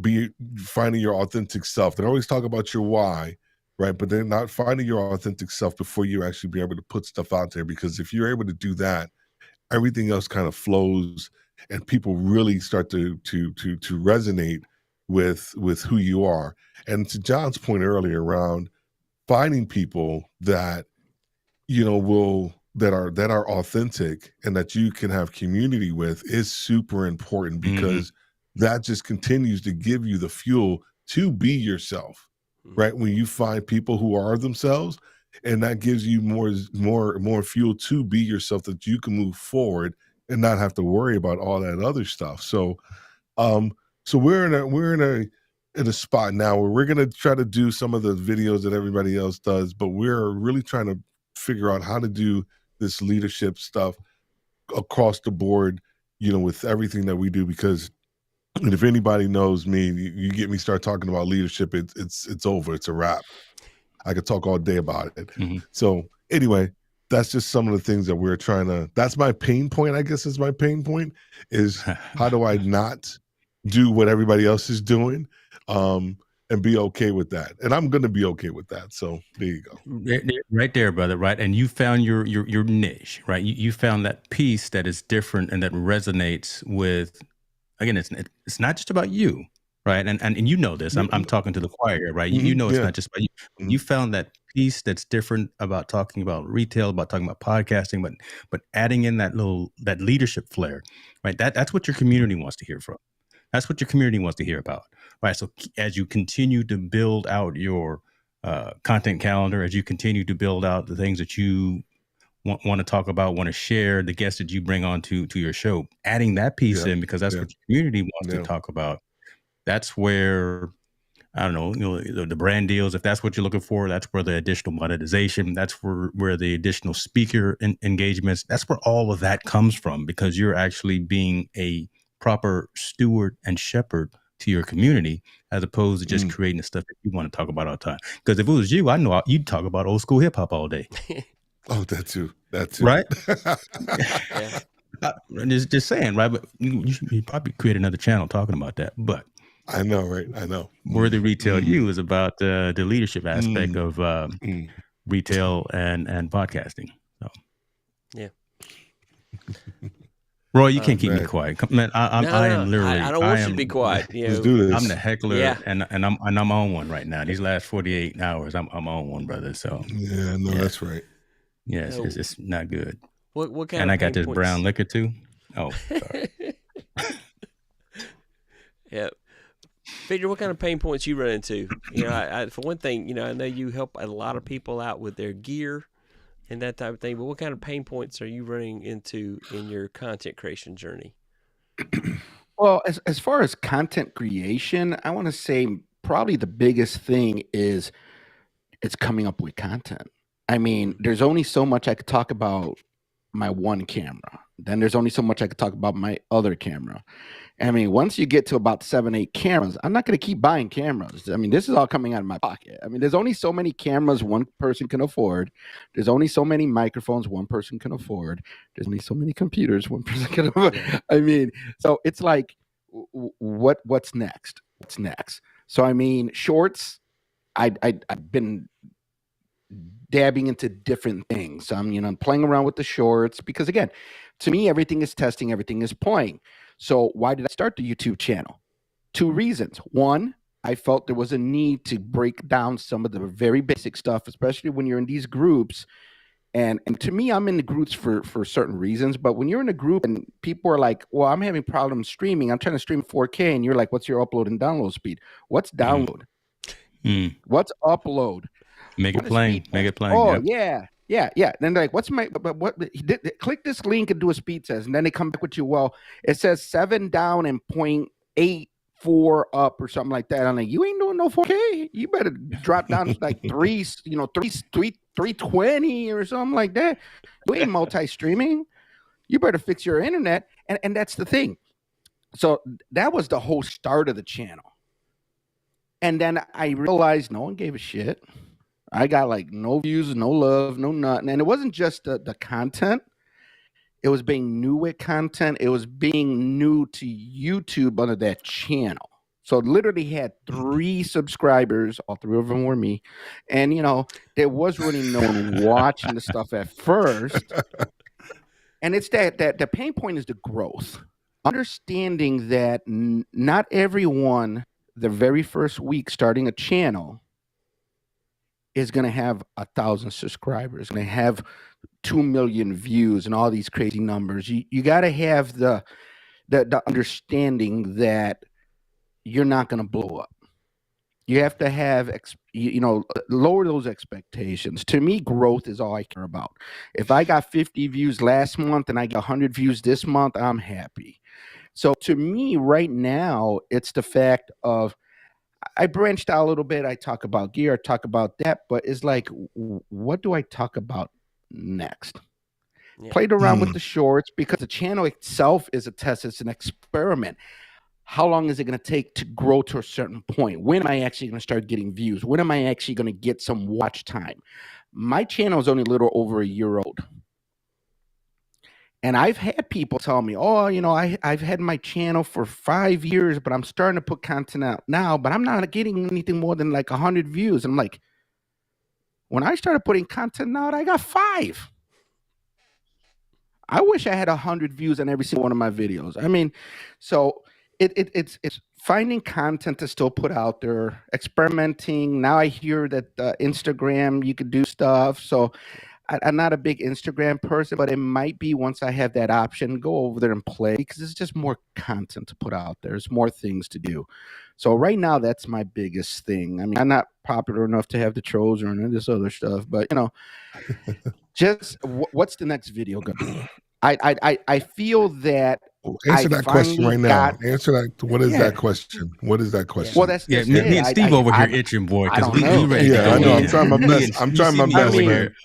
finding your authentic self. They always talk about your why, right? But they're not finding your authentic self before you actually be able to put stuff out there. Because if you're able to do that, everything else kind of flows, and people really start to resonate with who you are. And to John's point earlier around finding people that, you know, that are authentic and that you can have community with is super important, because that just continues to give you the fuel to be yourself, right? When you find people who are themselves, and that gives you more fuel to be yourself, that you can move forward and not have to worry about all that other stuff. So we're in a spot now where we're going to try to do some of the videos that everybody else does, but we're really trying to figure out how to do this leadership stuff across the board, you know, with everything that we do. Because, and if anybody knows me, you get me start talking about leadership, it's over. It's a wrap. I could talk all day about it. So anyway, that's just some of the things that we're trying to, that's my pain point, I guess is my pain point, is how do I not do what everybody else is doing, and be okay with that. And I'm going to be okay with that. So there you go. Right there, brother. Right. And you found your niche, right? You found that piece that is different and that resonates with, again, it's not just about you, right? And you know this, I'm talking to the choir here, right? You know, it's not just about you. You found that piece that's different about talking about retail, about talking about podcasting, but adding in that leadership flair, right? That's what your community wants to hear from. That's what your community wants to hear about, right? So as you continue to build out your content calendar, as you continue to build out the things that you want to talk about, want to share, the guests that you bring on to your show, adding that piece in, because that's what your community wants to talk about. That's where, I don't know, you know, the brand deals, if that's what you're looking for, that's where the additional monetization, that's where the additional speaker engagements, that's where all of that comes from, because you're actually being a proper steward and shepherd to your community, as opposed to just creating the stuff that you want to talk about all the time. Because if it was you, I know you'd talk about old school hip hop all day. Oh, that too. Right? Just saying, right? But you probably create another channel talking about that. But I know, right? I know. Worthy Retail U is about the leadership aspect of retail and podcasting. So yeah. Roy, you can't keep me quiet. Man, I am literally. I don't want you to be quiet. You know, let's do this. I'm the heckler, and I'm on one right now. These last 48 hours, I'm on one, brother. So that's right. Yes, it's not good. What kind? And of I got this brown liquor too. Oh, sorry. Yeah. Victor, what kind of pain points you run into? You know, I for one thing, you know, I know you help a lot of people out with their gear and that type of thing, but what kind of pain points are you running into in your content creation journey? Well, as far as content creation, I want to say probably the biggest thing is it's coming up with content. I mean, there's only so much I could talk about my one camera. Then there's only so much I could talk about my other camera. I mean, once you get to about 7, 8 cameras, I'm not going to keep buying cameras. I mean, this is all coming out of my pocket. I mean, there's only so many cameras one person can afford. There's only so many microphones one person can afford. There's only so many computers one person can afford. I mean, so it's like, what's next? What's next? So, I mean, shorts, I've been dabbing into different things. I'm playing around with the shorts because, again, to me, everything is testing, everything is playing. So why did I start the YouTube channel? 2 reasons. One, I felt there was a need to break down some of the very basic stuff, especially when you're in these groups. And to me, I'm in the groups for certain reasons. But when you're in a group and people are like, well, I'm having problems streaming. I'm trying to stream 4K. And you're like, what's your upload and download speed? What's download? What's upload? Make it plain. Make it plain. Oh, yep. yeah. Then they're like, what's my, but what, click this link and do a speed test. And then they come back with you, well, it says 7 down and 0.84 up or something like that. I'm like, you ain't doing no 4K. You better drop down to like 320 or something like that. You ain't multi-streaming. You better fix your internet. And that's the thing. So that was the whole start of the channel. And then I realized no one gave a shit. I got like no views, no love, no nothing. And it wasn't just the content. It was being new with content. It was being new to YouTube under that channel. So literally had 3 subscribers. All 3 of them were me. And, there was really no one watching the stuff at first. And it's that the pain point is the growth. Understanding that not everyone, the very first week starting a channel, is going to have 1,000 subscribers, going to have 2 million views and all these crazy numbers. You got to have the understanding that you're not going to blow up. You have to have, lower those expectations. To me, growth is all I care about. If I got 50 views last month and I got 100 views this month, I'm happy. So to me right now, it's the fact of, I branched out a little bit. I talk about gear, I talk about that, but it's like, what do I talk about next? Yeah. Played around with the shorts because the channel itself is a test. It's an experiment. How long is it going to take to grow to a certain point? When am I actually going to start getting views? When am I actually going to get some watch time? My channel is only a little over a year old. And I've had people tell me, oh, I've had my channel for 5 years, but I'm starting to put content out now, but I'm not getting anything more than like 100 views. I'm like, when I started putting content out, I got 5. I wish I had 100 views on every single one of my videos. I mean, so it's finding content to still put out there, experimenting. Now I hear that Instagram, you could do stuff. So I'm not a big Instagram person, but it might be once I have that option, go over there and play because it's just more content to put out there. There's more things to do. So right now, that's my biggest thing. I mean, I'm not popular enough to have the trolls or any of this other stuff, but just what's the next video going to be? I feel that. Answer that question right now. Answer that. What is that question? What is that question? Well, that's me and Steve over here itching, boy. Because we ready to go. I know. I'm trying my best. I'm trying my best, man.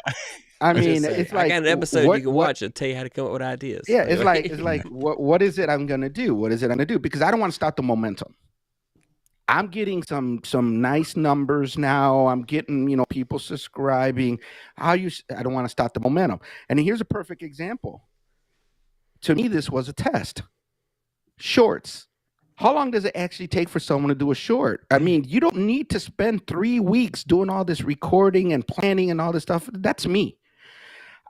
I mean, it's like I got an episode you can watch and tell you how to come up with ideas. Yeah, it's like what is it I'm gonna do? What is it I'm gonna do? Because I don't want to stop the momentum. I'm getting some nice numbers now. I'm getting people subscribing. I don't want to stop the momentum. And here's a perfect example. To me, this was a test. Shorts. How long does it actually take for someone to do a short? I mean, you don't need to spend 3 weeks doing all this recording and planning and all this stuff. That's me.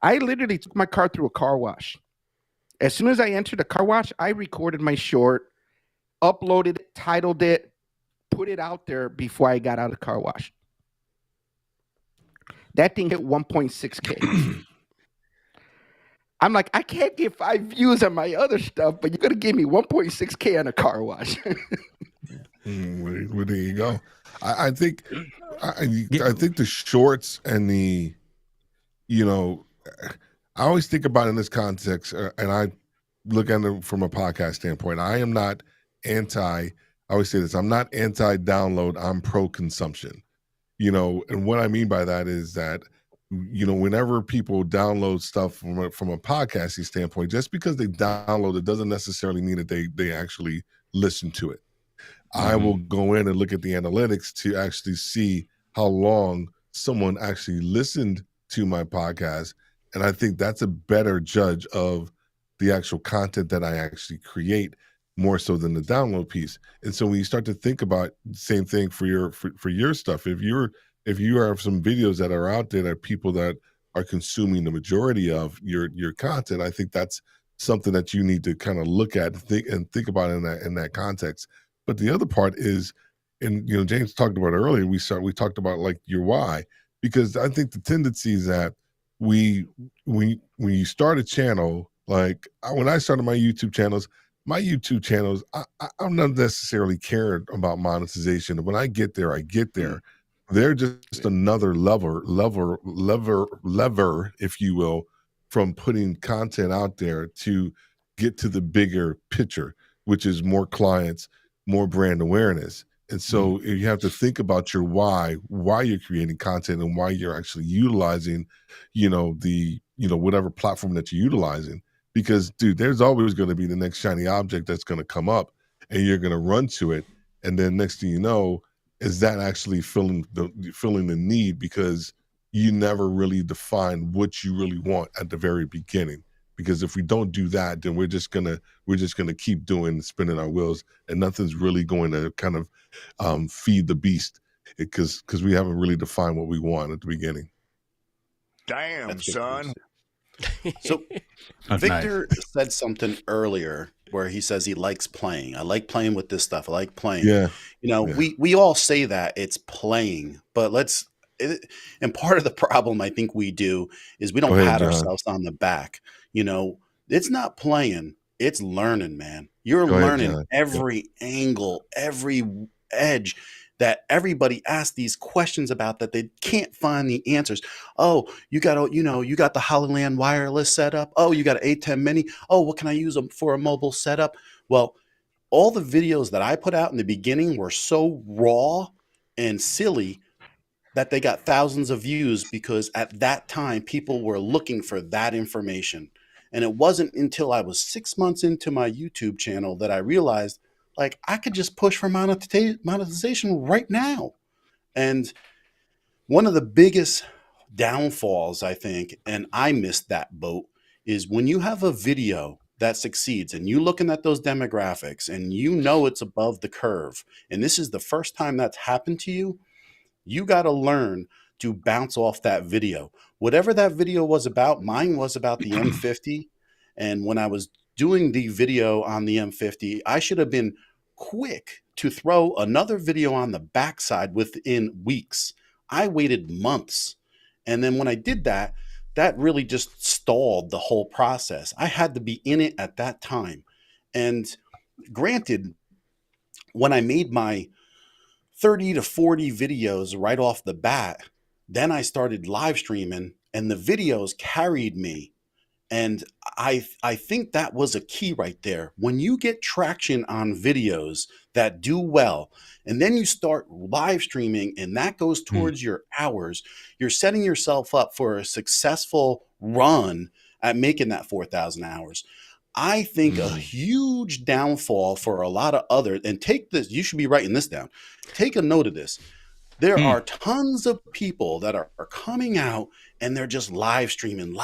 I literally took my car through a car wash. As soon as I entered the car wash, I recorded my short, uploaded it, titled it, put it out there before I got out of the car wash. That thing hit 1.6K. I'm like, I can't get 5 views on my other stuff, but you're going to give me 1.6K on a car wash. Well, there you go. I think the shorts and the, I always think about it in this context, and I look at it from a podcast standpoint. I am not anti I always say this, I'm not anti-download, I'm pro-consumption. You know, and what I mean by that is that, you know, whenever people download stuff from a podcasting standpoint, just because they download it doesn't necessarily mean that they actually listen to it. I will go in and look at the analytics to actually see how long someone actually listened to my podcast. And I think that's a better judge of the actual content that I actually create, more so than the download piece. And so when you start to think about the same thing for your stuff, if you have some videos that are out there that people that are consuming the majority of your content, I think that's something that you need to kind of look at and think about in that context. But the other part is, and you know, James talked about it earlier, we talked about like your why, because I think the tendency is that when you start a channel, like when I started my YouTube channels, I'm not necessarily caring about monetization. When I get there, I get there. They're just another lever, if you will, from putting content out there to get to the bigger picture, which is more clients, more brand awareness. And so you have to think about your why you're creating content and why you're actually utilizing, whatever platform that you're utilizing. Because, dude, there's always going to be the next shiny object that's going to come up and you're going to run to it. And then next thing you know, is that actually filling the need, because you never really define what you really want at the very beginning. Because if we don't do that, then we're just gonna keep spinning our wheels, and nothing's really going to kind of feed the beast, because we haven't really defined what we want at the beginning. Damn, son. So Victor said something earlier where he says he likes playing. I like playing with this stuff. I like playing. Yeah. You know, we all say that it's playing, but and part of the problem I think we do is we don't pat ourselves on the back. You know, it's not playing, it's learning, man. You're learning every angle, every edge that everybody asks these questions about that they can't find the answers. Oh, you got the Hollyland wireless setup. Oh, you got an A10 mini. Oh, what can I use for a mobile setup? Well, all the videos that I put out in the beginning were so raw and silly that they got thousands of views, because at that time people were looking for that information. And it wasn't until I was 6 months into my YouTube channel that I realized, like, I could just push for monetization right now. And one of the biggest downfalls, I think, and I missed that boat, is when you have a video that succeeds and you looking at those demographics and you know it's above the curve, and this is the first time that's happened to you, you got to learn to bounce off that video. Whatever that video was about, mine was about the M50. And when I was doing the video on the M50, I should have been quick to throw another video on the backside within weeks. I waited months. And then when I did that, that really just stalled the whole process. I had to be in it at that time. And granted, when I made my 30 to 40 videos right off the bat, then I started live streaming and the videos carried me. And I think that was a key right there. When you get traction on videos that do well, and then you start live streaming and that goes towards your hours, you're setting yourself up for a successful run at making that 4,000 hours. I think a huge downfall for a lot of others, and take this, you should be writing this down. Take a note of this. There are tons of people that are coming out and they're just live streaming.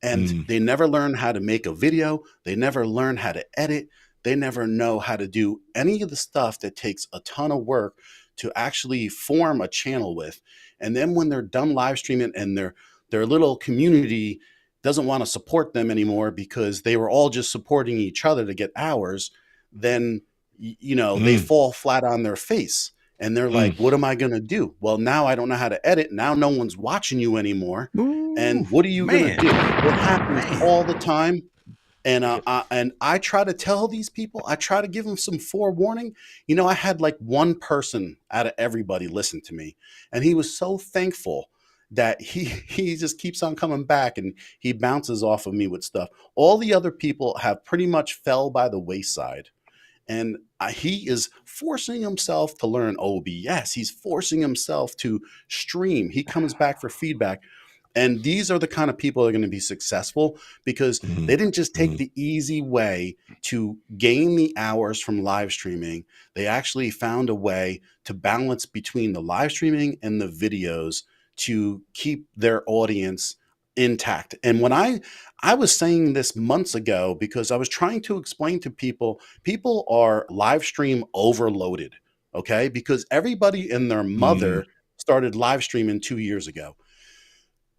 And they never learn how to make a video. They never learn how to edit. They never know how to do any of the stuff that takes a ton of work to actually form a channel with. And then when they're done live streaming and their little community doesn't want to support them anymore because they were all just supporting each other to get hours, then, they fall flat on their face and they're like, what am I going to do? Well, now I don't know how to edit. Now no one's watching you anymore. And what are you going to do? It happens all the time. And I try to tell these people, I try to give them some forewarning. I had like one person out of everybody listen to me, and he was so thankful that he just keeps on coming back and he bounces off of me with stuff. All the other people have pretty much fell by the wayside. And he is forcing himself to learn OBS. He's forcing himself to stream. He comes back for feedback. And these are the kind of people that are going to be successful because they didn't just take the easy way to gain the hours from live streaming. They actually found a way to balance between the live streaming and the videos to keep their audience intact. And when I was saying this months ago, because I was trying to explain to people are live stream overloaded, okay? Because everybody and their mother started live streaming 2 years ago.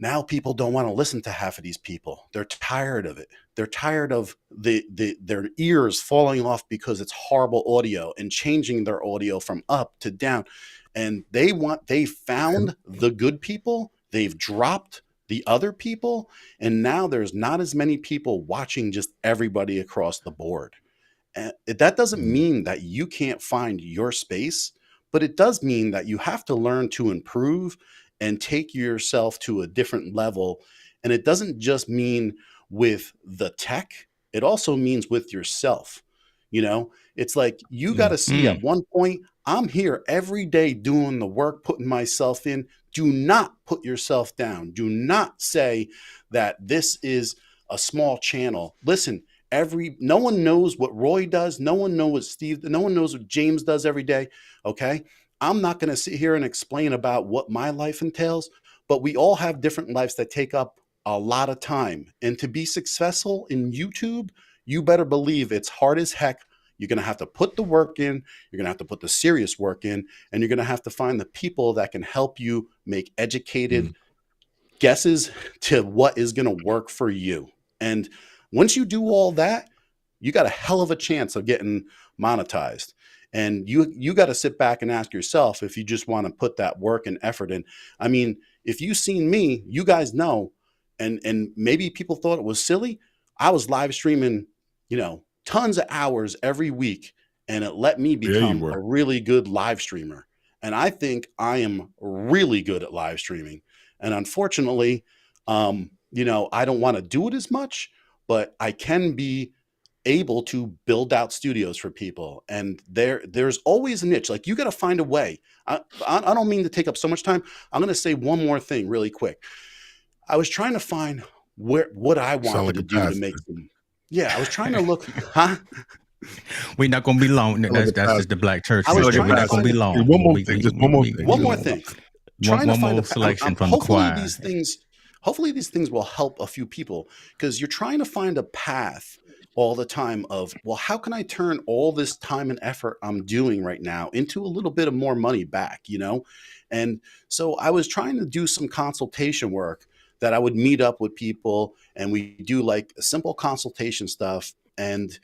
Now people don't want to listen to half of these people. They're tired of it. They're tired of their ears falling off because it's horrible audio and changing their audio from up to down. And they found the good people. They've dropped the other people. And now there's not as many people watching just everybody across the board. And that doesn't mean that you can't find your space, but it does mean that you have to learn to improve and take yourself to a different level. And it doesn't just mean with the tech, it also means with yourself. You know, it's like you got to see at one point, I'm here every day doing the work, putting myself in. Do not put yourself down. Do not say that this is a small channel. Listen, no one knows what Roy does. No one knows what Steve, no one knows what James does every day. Okay. I'm not going to sit here and explain about what my life entails, but we all have different lives that take up a lot of time. And to be successful in YouTube, you better believe it's hard as heck. You're going to have to put the work in. You're going to have to put the serious work in, and you're going to have to find the people that can help you make educated guesses to what is going to work for you. And once you do all that, you got a hell of a chance of getting monetized. And you got to sit back and ask yourself if you just want to put that work and effort in. I mean, if you've seen me, you guys know, and maybe people thought it was silly. I was live streaming, tons of hours every week, and it let me become a really good live streamer. And I think I am really good at live streaming. And unfortunately, I don't want to do it as much, but I can be able to build out studios for people. And there's always a niche. Like, you got to find a way. I don't mean to take up so much time. I'm going to say one more thing really quick. I was trying to find what I wanted to do to make them. Yeah, I was trying to look, huh? We're not going to be long. That's just the black church. I was We're not going to be long. One more thing. Just one more thing. One more thing. One more selection from the choir. Hopefully these things will help a few people, because you're trying to find a path all the time of, well, how can I turn all this time and effort I'm doing right now into a little bit of more money back, And so I was trying to do some consultation work that I would meet up with people, and we do like simple consultation stuff, and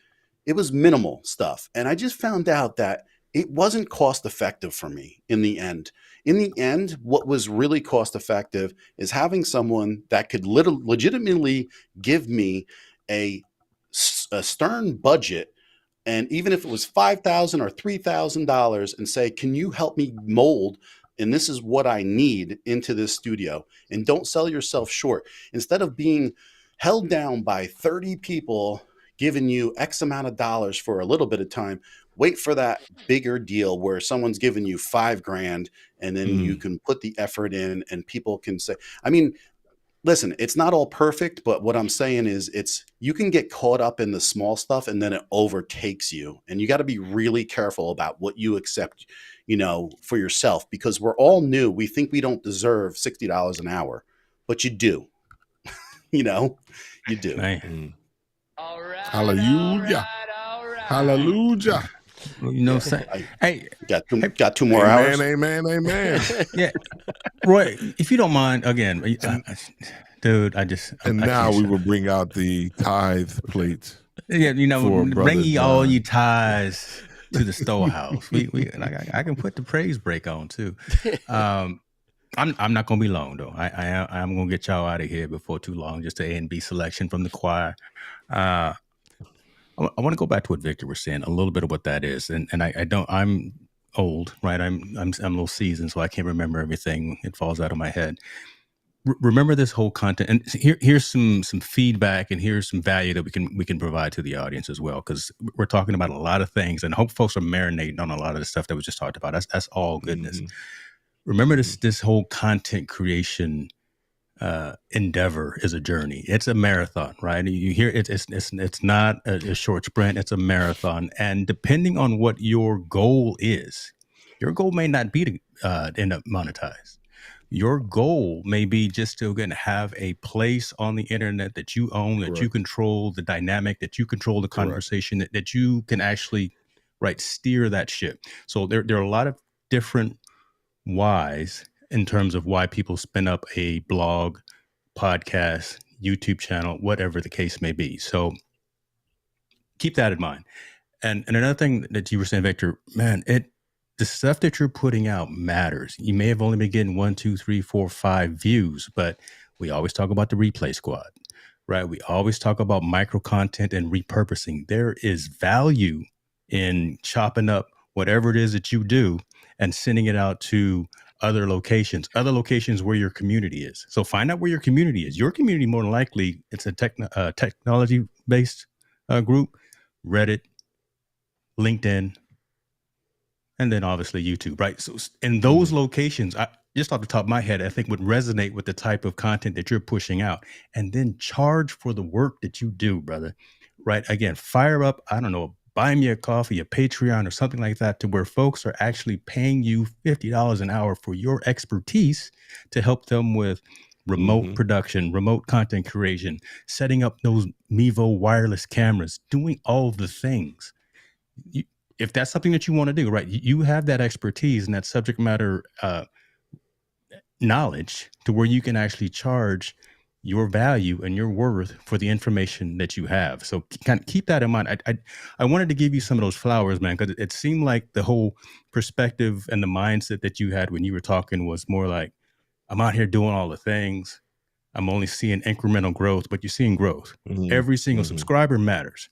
it was minimal stuff. And I just found out that it wasn't cost effective for me in the end. In the end, what was really cost effective is having someone that could legitimately give me a stern budget, and even if it was $5,000 or $3,000, and say, can you help me mold, and this is what I need into this studio, and don't sell yourself short. Instead of being held down by 30 people giving you X amount of dollars for a little bit of time, wait for that bigger deal where someone's giving you $5,000, and then you can put the effort in, and people can say, listen, it's not all perfect, but what I'm saying is you can get caught up in the small stuff, and then it overtakes you. And you got to be really careful about what you accept, for yourself, because we're all new. We think we don't deserve $60 an hour, but you do. You do. All right. Hallelujah. Hallelujah. Hey, got 2 more hours. Amen. Yeah, Roy, if you don't mind, again, dude, now we will bring out the tithe plates. Yeah, bring ye all you tithes to the storehouse. I can put the praise break on too. I'm not gonna be long though. I'm gonna get y'all out of here before too long. Just an A and B selection from the choir. I want to go back to what Victor was saying, a little bit of what that is, and I'm old, right? I'm a little seasoned, so I can't remember everything. It falls out of my head. remember this whole content, and here's some feedback, and here's some value that we can provide to the audience as well, because we're talking about a lot of things, and I hope folks are marinating on a lot of the stuff that was just talked about. That's all goodness. Remember this whole content creation endeavor is a journey. It's a marathon, right? You hear it's not a short sprint. It's a marathon, and depending on what your goal is, your goal may not be to end up monetized. Your goal may be just to again have a place on the internet that you own, that you control the dynamic, that you control the conversation, that you can actually steer that ship. So there are a lot of different whys in terms of why people spin up a blog, podcast, YouTube channel, whatever the case may be. So keep that in mind. And another thing that you were saying, Victor, man, the stuff that you're putting out matters. You may have only been getting 1, 2, 3, 4, 5 views, but we always talk about the replay squad, right? We always talk about micro content and repurposing. There is value in chopping up whatever it is that you do and sending it out to other locations where your community is. So find out where your community is. Your community, more than likely, it's a technology-based group, Reddit, LinkedIn, and then obviously YouTube, right? So in those locations, just off the top of my head, I think would resonate with the type of content that you're pushing out, and then charge for the work that you do, brother, right? Again, fire up, I don't know, buy me a coffee, a Patreon or something like that, to where folks are actually paying you $50 an hour for your expertise to help them with remote production, remote content creation, setting up those Mevo wireless cameras, doing all the things. If that's something that you want to do, right, you have that expertise and that subject matter knowledge to where you can actually charge your value and your worth for the information that you have. So kind of keep that in mind. I wanted to give you some of those flowers, man, because it seemed like the whole perspective and the mindset that you had when you were talking was more like, I'm out here doing all the things. I'm only seeing incremental growth, but you're seeing growth. Every single subscriber matters.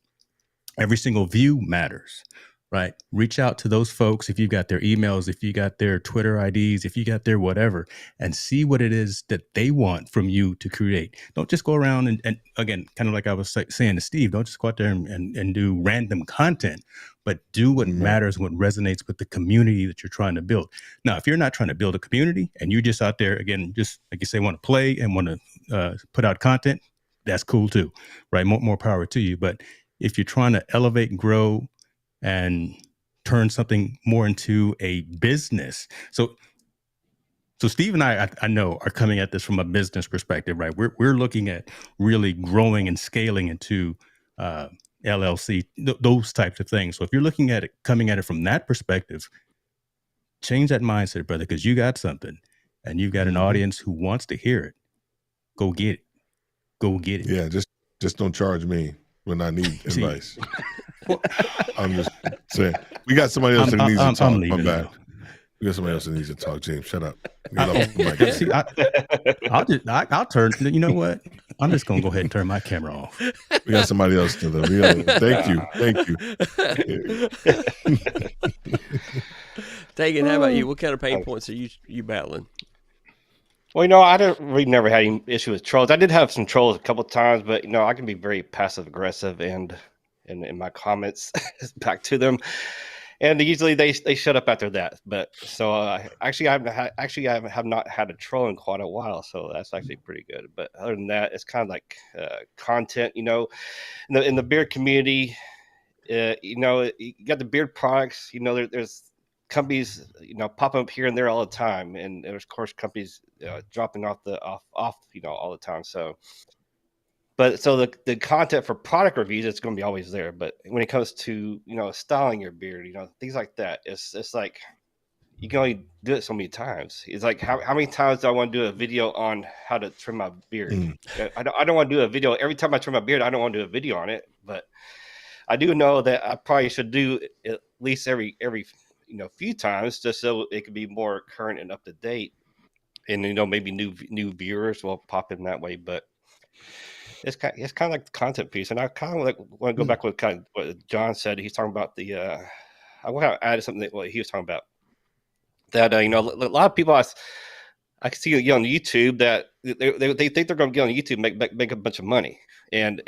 Every single view matters, right? Reach out to those folks if you got their emails, if you got their Twitter IDs, if you got their whatever, and see what it is that they want from you to create. Don't just go around and again, kind of like I was saying to Steve, don't just go out there and do random content, but do what matters, what resonates with the community that you're trying to build. Now, if you're not trying to build a community and you're just out there, again, just like you say, want to play and want to put out content, that's cool too, right? More power to you. But if you're trying to elevate and grow and turn something more into a business. So Steve and I know are coming at this from a business perspective, right? We're looking at really growing and scaling into LLC, those types of things. So if you're looking at it, coming at it from that perspective, change that mindset, brother, because you got something and you've got an audience who wants to hear it. Go get it. Go get it. Yeah, just don't charge me when I need advice. I'm just saying. We got somebody else that needs to talk. I'm bad. We got somebody else that needs to talk. James, shut up. See, I'll turn. You know what? I'm just gonna go ahead and turn my camera off. We got somebody else to do. Thank you. Dagan, how about you? What kind of pain points are you battling? Well, I never had any issue with trolls. I did have some trolls a couple of times, but I can be very passive aggressive and in my comments back to them, and usually they shut up after that. But so I have not had a troll in quite a while, so that's actually pretty good. But other than that, it's kind of like content, in the beard community. You got the beard products. There's companies popping up here and there all the time, and there's of course companies dropping off all the time. So the content for product reviews, it's going to be always there. But when it comes to styling your beard, things like that, it's like you can only do it so many times. It's like how many times do I want to do a video on how to trim my beard? I don't want to do a video every time I trim my beard. I don't want to do a video on it, but I do know that I probably should do at least every few times, just so it could be more current and up to date, and maybe new viewers will pop in that way. But it's kind of like the content piece, and I kind of want to go back with kind of what John said. He's talking about I want to add something that what he was talking about. That a lot of people I can see on YouTube that they think they're going to get on YouTube and make a bunch of money, and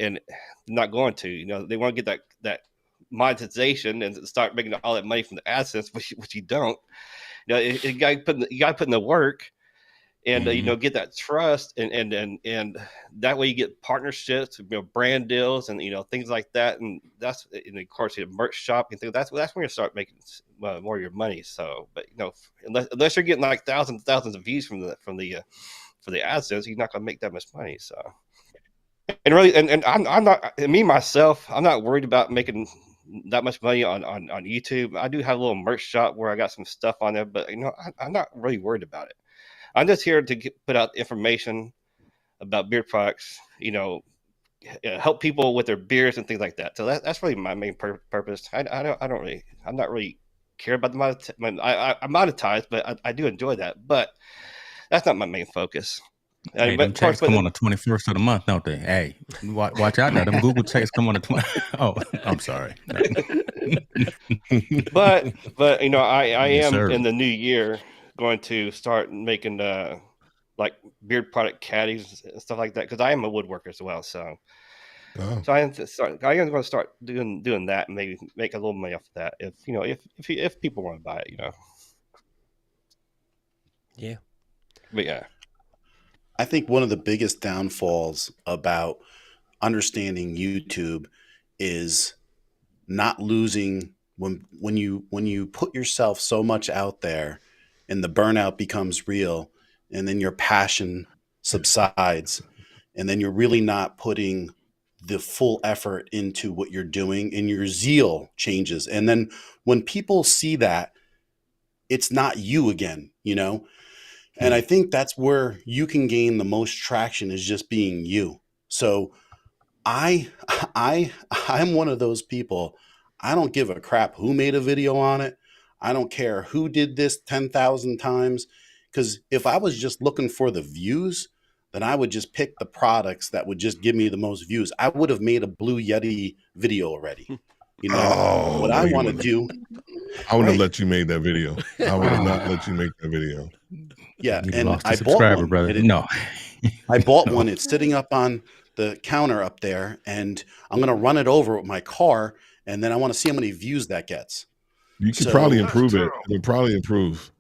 not going to. You know, they want to get that monetization and start making all that money from the AdSense, which you don't. You know, you got to put in the work, and you know, get that trust, and that way you get partnerships, you know, brand deals, and you know, things like that. And that's, and of course, your merch shop and things. That's when you start making more of your money. So, but you know, unless you're getting like thousands of views from the for the AdSense, you're not going to make that much money. So, and really, and I'm not, me myself, I'm not worried about making that much money on YouTube. I do have a little merch shop where I got some stuff on there, but you know, I'm not really worried about it. I'm just here to put out information about beard products, you know, help people with their beards and things like that. So that's really my main purpose. I'm not really care about the I monetize, but I do enjoy that, but that's not my main focus. Hey, them checks come on the 21st of the month, don't they? Hey, watch out now. Them Google checks come on the 20th. Oh, I'm sorry. but you know, I Yes, am sir. in the new year going to start making like beard product caddies and stuff like that, because I am a woodworker as well. So I am going to start doing that and maybe make a little money off of that, if you know, if people want to buy it, you know. Yeah. But yeah, I think one of the biggest downfalls about understanding YouTube is not losing when you put yourself so much out there and the burnout becomes real, and then your passion subsides, and then you're really not putting the full effort into what you're doing, and your zeal changes. And then when people see that, it's not you again, you know? And I think that's where you can gain the most traction, is just being you. So I'm one of those people. I don't give a crap who made a video on it. I don't care who did this 10,000 times. Because if I was just looking for the views, then I would just pick the products that would just give me the most views. I would have made a Blue Yeti video already. You know, what I want to do. I would have let you make that video. I would have not let you make that video. Yeah, You and lost a I bought subscriber, one. brother. No. I bought one. It's sitting up on the counter up there, and I'm going to run it over with my car, and then I want to see how many views that gets. You could probably improve it. It would probably improve.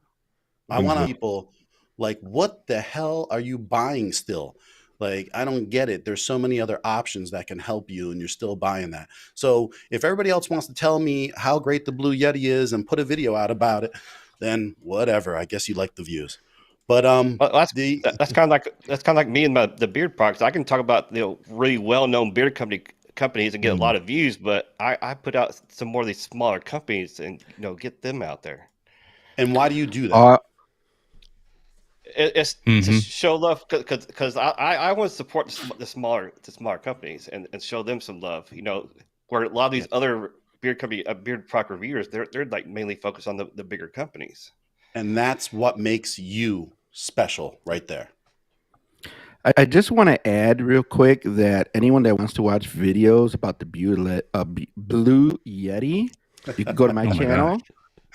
I want people like, what the hell are you buying still? Like, I don't get it. There's so many other options that can help you, and you're still buying that. So if everybody else wants to tell me how great the Blue Yeti is and put a video out about it, then whatever. I guess you like the views. But well, that's kind of like me and the beard products. I can talk about, you know, really well-known beard companies and get a lot of views, but I put out some more of these smaller companies and, you know, get them out there. And why do you do that? It's to show love, because I want to support the smaller companies and show them some love. You know, where a lot of these other beard product reviewers, they're like mainly focused on the bigger companies. And that's what makes you special right there. I just want to add real quick that anyone that wants to watch videos about the Blue Yeti, you can go to my channel.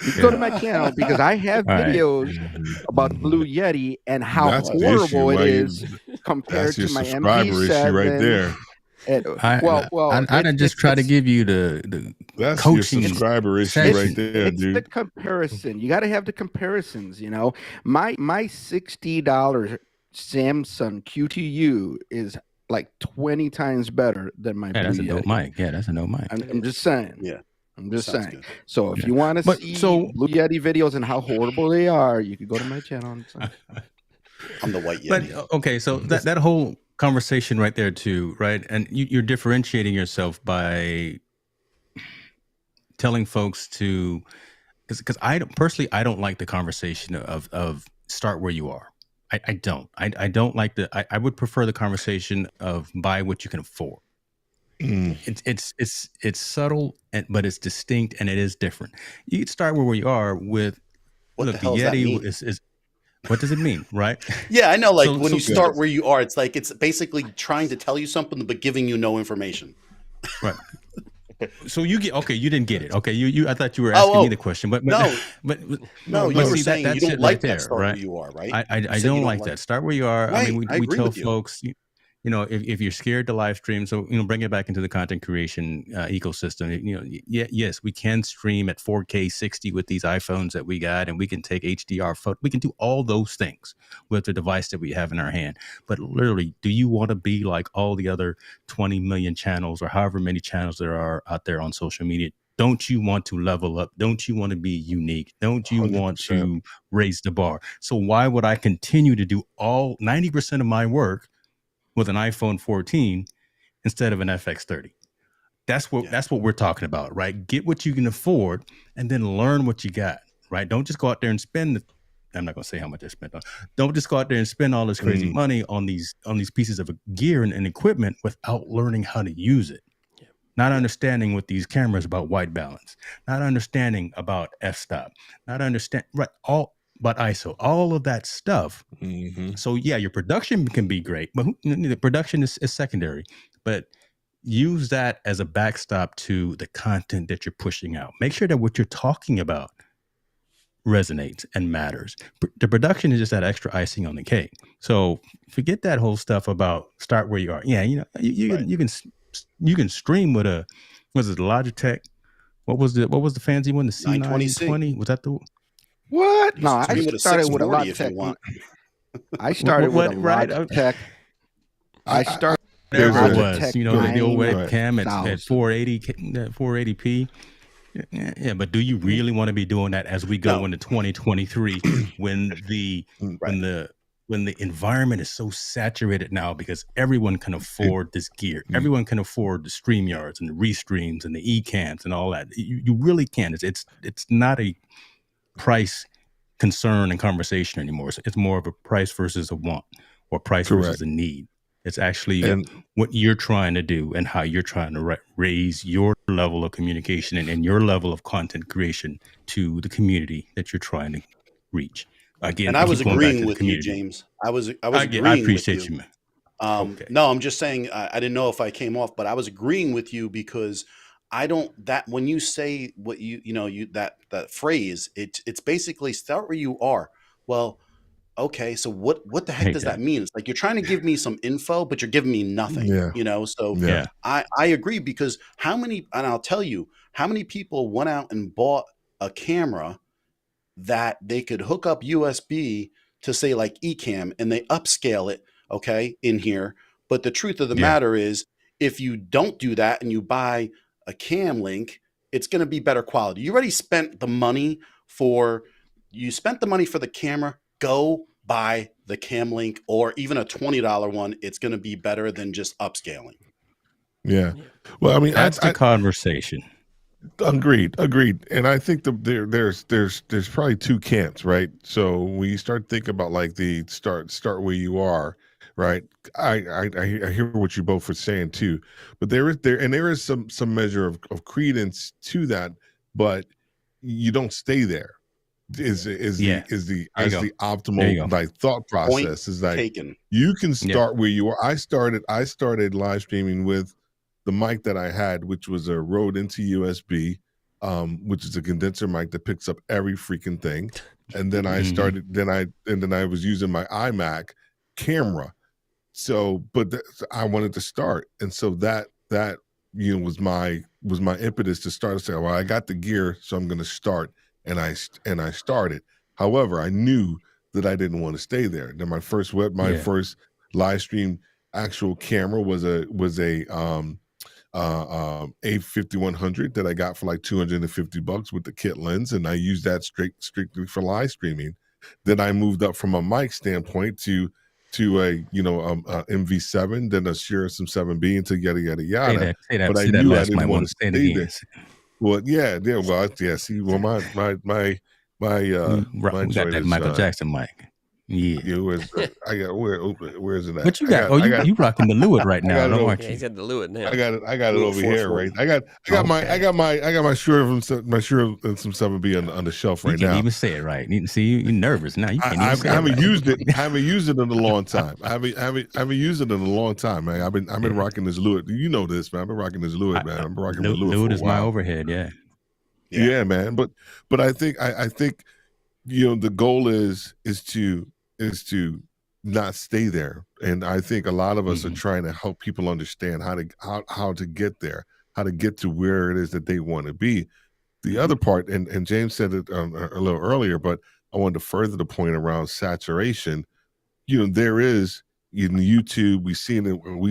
You can go to my channel, because I have videos about Blue Yeti and how horrible it is compared to my MV7. Right there. I didn't just try to give you the that's coaching your subscriber issue right there, it's dude. the comparison. You got to have the comparisons. You know, my $60 Samsung QTU is like 20 times better than my Blue that's a Yeti. dope mic. Yeah, that's a dope mic. I'm just saying. Yeah. I'm just Sounds saying. good. So if you want to see Blue Yeti videos and how horrible they are, you can go to my channel. I'm the white Yeti. But okay, so that whole conversation right there too, right? And you're differentiating yourself by telling folks to, because I don't like the conversation of start where you are. I don't. I don't like I would prefer the conversation of buy what you can afford. It's subtle, but it's distinct, and it is different. You can start where you are with What the hell the does that Yeti mean? is what does it mean, right? Yeah, I know. Like when So you start where you are, it's like it's basically trying to tell you something but giving you no information. Right. So you get okay. You didn't get it. Okay, you. I thought you were asking me the question, but no, but no, you were saying you don't like that. Start right? where you are, right? I don't like that. Start where you are. Right. I mean, I we agree tell with you. folks, you know, if you're scared to live stream, so bring it back into the content creation ecosystem. Yes, we can stream at 4K 60 with these iPhones that we got, and we can take HDR photo. We can do all those things with the device that we have in our hand. But literally, do you want to be like all the other 20 million channels or however many channels there are out there on social media? Don't you want to level up? Don't you want to be unique? Don't you 100%. Want to raise the bar? So why would I continue to do all 90% of my work with an iPhone 14 instead of an FX30? That's what we're talking about, right? Get what you can afford and then learn what you got, right? Don't just go out there and spend I'm not going to say how much I spent on. Don't just go out there and spend all this crazy money on these pieces of gear and equipment without learning how to use it. Not understanding what these cameras about white balance, not understanding about f-stop, not understand all about ISO, all of that stuff. So yeah, your production can be great, but the production is secondary. But use that as a backstop to the content that you're pushing out. Make sure that what you're talking about resonates and matters. The production is just that extra icing on the cake. So forget that whole stuff about start where you are. Yeah, you can stream with was it the Logitech? What was the fancy one? The C920? Was that the what? No, I started with a Logitech. I started with a Logitech. I started whatever it was, the old webcam at 480p. Yeah, but do you really want to be doing that as we go into 2023 when the environment is so saturated now because everyone can afford this gear. Everyone can afford the StreamYards and the Restreams and the eCams and all that. You really can. It's not a price concern and conversation anymore. It's more of a price versus a want or price versus a need. It's actually what you're trying to do and how you're trying to raise your level of communication and your level of content creation to the community that you're trying to reach. Again, and I was agreeing with you, James. I was agreeing. I appreciate you, man. Okay. No, I'm just saying I didn't know if I came off, but I was agreeing with you because I don't when you say what that phrase, it's basically start where you are. Well, okay, so what the heck does that mean? It's like you're trying to give me some info, but you're giving me nothing. So I agree because and I'll tell you how many people went out and bought a camera that they could hook up USB to say like eCam and they upscale it, in here. But the truth of the matter is if you don't do that and you buy a cam link, it's going to be better quality. You already spent the money for the camera. Go buy the cam link or even a $20 one. It's going to be better than just upscaling. Yeah. Well, I mean, that's the conversation. Agreed. And I think there's probably two camps, right? So when you start thinking about like the start where you are, right? I hear what you both were saying too, but there is some measure of credence to that, but you don't stay there. Is the optimal like thought process is like taken. You can start where you are. I started live streaming with the mic that I had, which was a Rode into USB, which is a condenser mic that picks up every freaking thing. And then I started, then I was using my iMac camera. So, but I wanted to start, and so that was my impetus to start to say, well, I got the gear, so I'm going to start, and I started. However, I knew that I didn't want to stay there. Then my first live stream actual camera was a A5100 that I got for like $250 with the kit lens, and I used that strictly for live streaming. Then I moved up from a mic standpoint to a MV7, then a Shure some 7B, into yada yada yada. But I knew I didn't want to stay there. Well, yeah. Well, yeah. See, well, my we got that Michael Jackson mic. Yeah. where's I got where is it at? What you got? You rocking the Lewitt right now, got it aren't Yeah, you? he's got the Lewitt now. I got it Little over here, 440. right? I got my shirt and some stuff will be on the shelf You right can't now. even say it right. You see, you're nervous now. You can't even say I it haven't right. used it. I haven't used it in a long time. I haven't used it in a long time, man. I've been rocking this Lewitt. You know this, man. I've been rocking this Lewitt, man. I've been rocking with Lewitt for a is my while. overhead. Yeah. Yeah, man. But I think the goal is to not stay there, and I think a lot of us are trying to help people understand how to get there, how to get to where it is that they want to be. The other part, and James said it a little earlier, but I wanted to further the point around saturation. There is in YouTube, we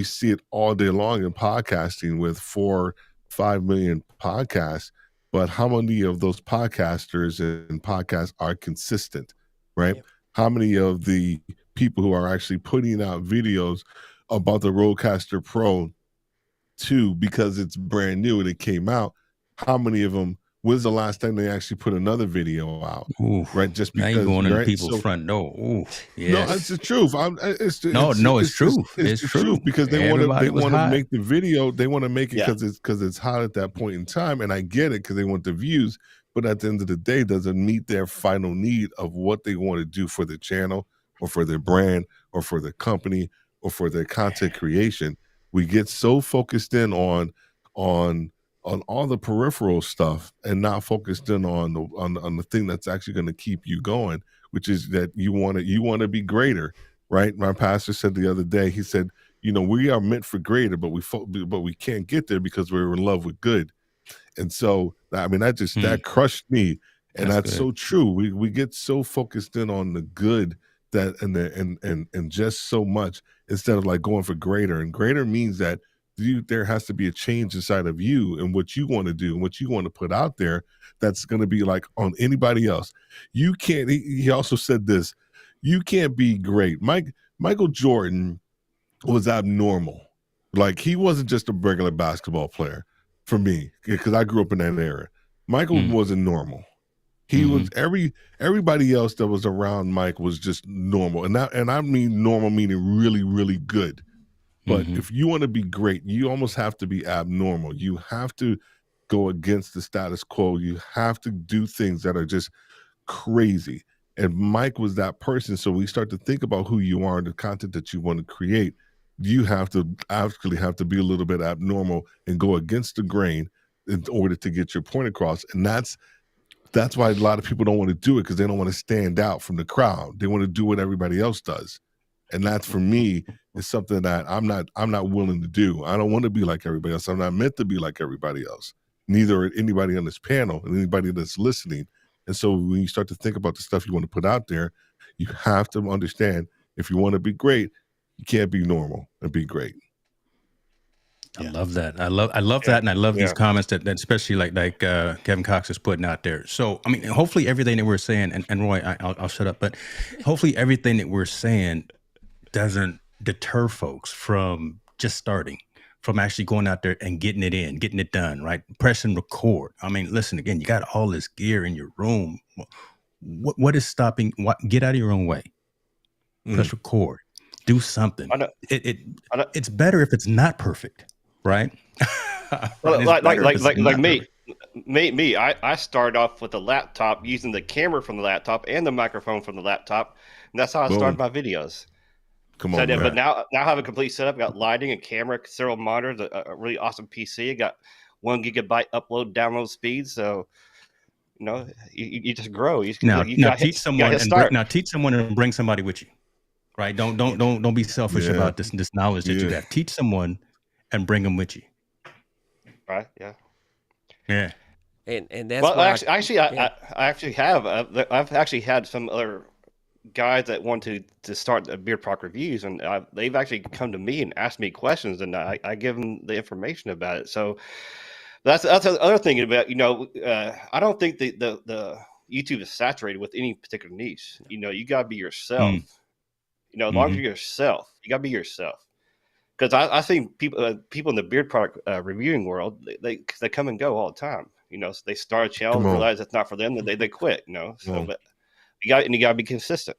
see it all day long in podcasting with 4-5 million podcasts. But how many of those podcasters and podcasts are consistent, right? Yep. How many of the people who are actually putting out videos about the Rodecaster Pro 2 because it's brand new and it came out? How many of them? When's the last time they actually put another video out? Oof. Right, just Now because you're going into right? people's front door. Ooh, yes. No, it's the truth. It's true. It's It's the true. truth because they Everybody was want to hot. make the video. They want to make it Yeah. because it's hot at that point in time, and I get it because they want the views. But at the end of the day, does it meet their final need of what they want to do for their channel or for their brand or for their company or for their content creation? We get so focused in on all the peripheral stuff and not focused in on the thing that's actually going to keep you going, which is that you want to be greater, right? My pastor said the other day, he said, we are meant for greater, but we can't get there because we're in love with good. And so, I mean, that crushed me, and that's so true. We get so focused in on the good that and just so much instead of like going for greater. And greater means that there has to be a change inside of you and what you want to do and what you want to put out there that's going to be like on anybody else. You can't. He also said this: you can't be great. Michael Jordan was abnormal. Like, he wasn't just a regular basketball player for me because I grew up in that era. Michael wasn't normal. He was everybody else that was around Mike was just normal, and I mean normal meaning really, really good. But if you want to be great, you almost have to be abnormal. You have to go against the status quo. You have to do things that are just crazy. And Mike was that person. So when you start to think about who you are and the content that you want to create, you have to actually be a little bit abnormal and go against the grain in order to get your point across. And that's why a lot of people don't want to do it, because they don't want to stand out from the crowd. They want to do what everybody else does. And that's, for me, is something that I'm not willing to do. I don't want to be like everybody else. I'm not meant to be like everybody else. Neither are anybody on this panel and anybody that's listening. And so when you start to think about the stuff you want to put out there, you have to understand, if you want to be great, you can't be normal and be great. I love that. I love that, and I love these comments that especially like Kevin Cox is putting out there. So, I mean, hopefully everything that we're saying, and Roy, I'll shut up, but hopefully everything that we're saying doesn't deter folks from just starting, from actually going out there and getting it done, right? Press and record. I mean, listen, again, you got all this gear in your room. What is stopping? Get out of your own way. Press record. Do something. It's better if it's not perfect. Right? like me. I started off with a laptop, using the camera from the laptop and the microphone from the laptop, and that's how I started my videos. Come on, but now I have a complete setup. Got lighting, a camera, several monitors, a really awesome PC. I got 1 gigabyte upload download speed. So you just grow. Now teach someone and bring somebody with you. Right? Don't be selfish about this knowledge that you got. Teach someone and bring them with you. Right. Yeah. Yeah. And that's I actually have. I've actually had some other guys that want to start Beard Park reviews, and they've actually come to me and asked me questions, and I give them the information about it. So that's the other thing about I don't think the YouTube is saturated with any particular niche. You gotta be yourself. As long as you're yourself, you gotta be yourself. Because I think people in the beard product reviewing world, they come and go all the time. So they start a channel, realize it's not for them, then they quit. So but you got to be consistent.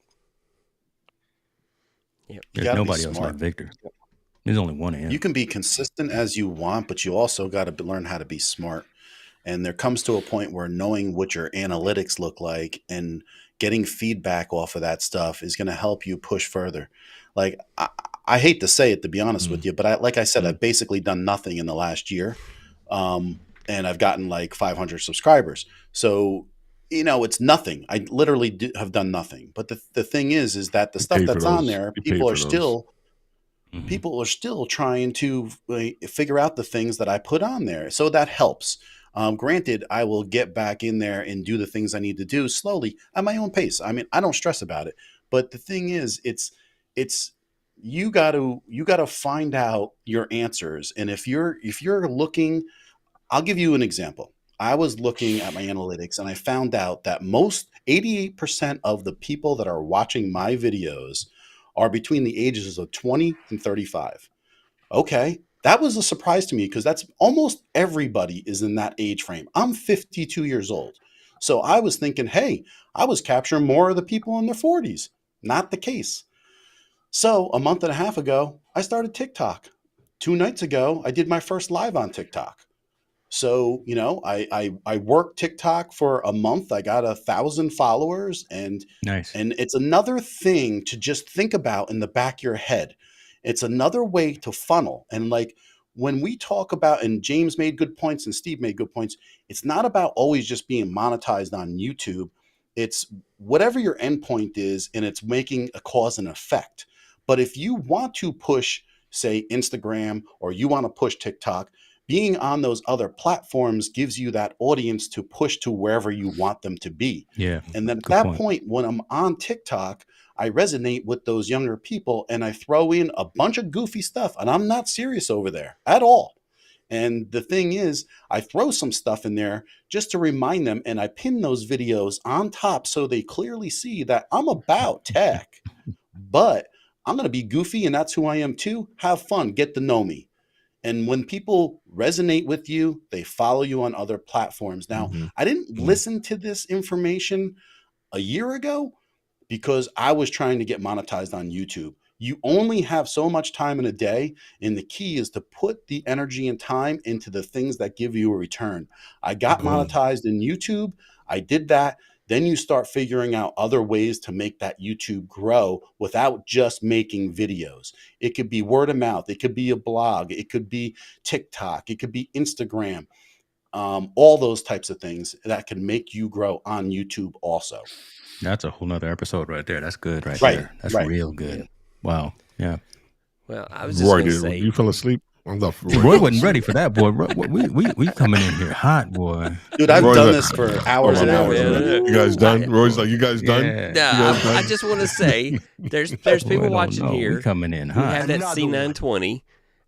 There's gotta be nobody else like smart. Victor. There's only one of him. You can be consistent as you want, but you also got to learn how to be smart. And there comes to a point where knowing what your analytics look like and getting feedback off of that stuff is going to help you push further. Like, I hate to say it, to be honest with you, but like I said, I've basically done nothing in the last year. And I've gotten like 500 subscribers. So, you know, it's nothing. I literally have done nothing. But the thing is that the You stuff pay for that's on those. there, You pay people for are those. still people are still trying to figure out the things that I put on there. So that helps. Granted, I will get back in there and do the things I need to do slowly at my own pace. I mean, I don't stress about it. But the thing is, it's you got to find out your answers. And if you're looking, I'll give you an example. I was looking at my analytics and I found out that 88% of the people that are watching my videos are between the ages of 20 and 35. Okay. That was a surprise to me because that's almost everybody is in that age frame. I'm 52 years old. So I was thinking, hey, I was capturing more of the people in their 40s. Not the case. So a month and a half ago, I started TikTok. 2 nights ago, I did my first live on TikTok. So, you know, I worked TikTok for a month. I got 1,000 followers, and Nice. it's another thing to just think about in the back of your head. It's another way to funnel. And like when we talk about, and James made good points and Steve made good points, it's not about always just being monetized on YouTube. It's whatever your endpoint is, and it's making a cause and effect. But if you want to push, say, Instagram, or you want to push TikTok, being on those other platforms gives you that audience to push to wherever you want them to be. Yeah. And then at Good that point. point, when I'm on TikTok, I resonate with those younger people and I throw in a bunch of goofy stuff, and I'm not serious over there at all. And the thing is, I throw some stuff in there just to remind them, and I pin those videos on top so they clearly see that I'm about tech, but I'm going to be goofy, and that's who I am too. Have fun, get to know me. And when people resonate with you, they follow you on other platforms. Now, I didn't listen to this information a year ago because I was trying to get monetized on YouTube. You only have so much time in a day, and the key is to put the energy and time into the things that give you a return. I got monetized in YouTube. I did that. Then you start figuring out other ways to make that YouTube grow without just making videos. It could be word of mouth. It could be a blog. It could be TikTok. It could be Instagram. All those types of things that can make you grow on YouTube also. That's a whole nother episode right there. That's good right Right, there. That's right. real good. Wow. Yeah. Well, I was just Roy, going to say, you fell asleep? I thought Roy wasn't ready for that, boy. We coming in here hot, boy. Dude, I've Roy's done like, this for hours and hours yeah, already. yeah. You guys done? Roy's like, you guys done? Yeah. no, You guys done? I just want to say there's people Boy, don't watching know. here We coming in who hot. have that C920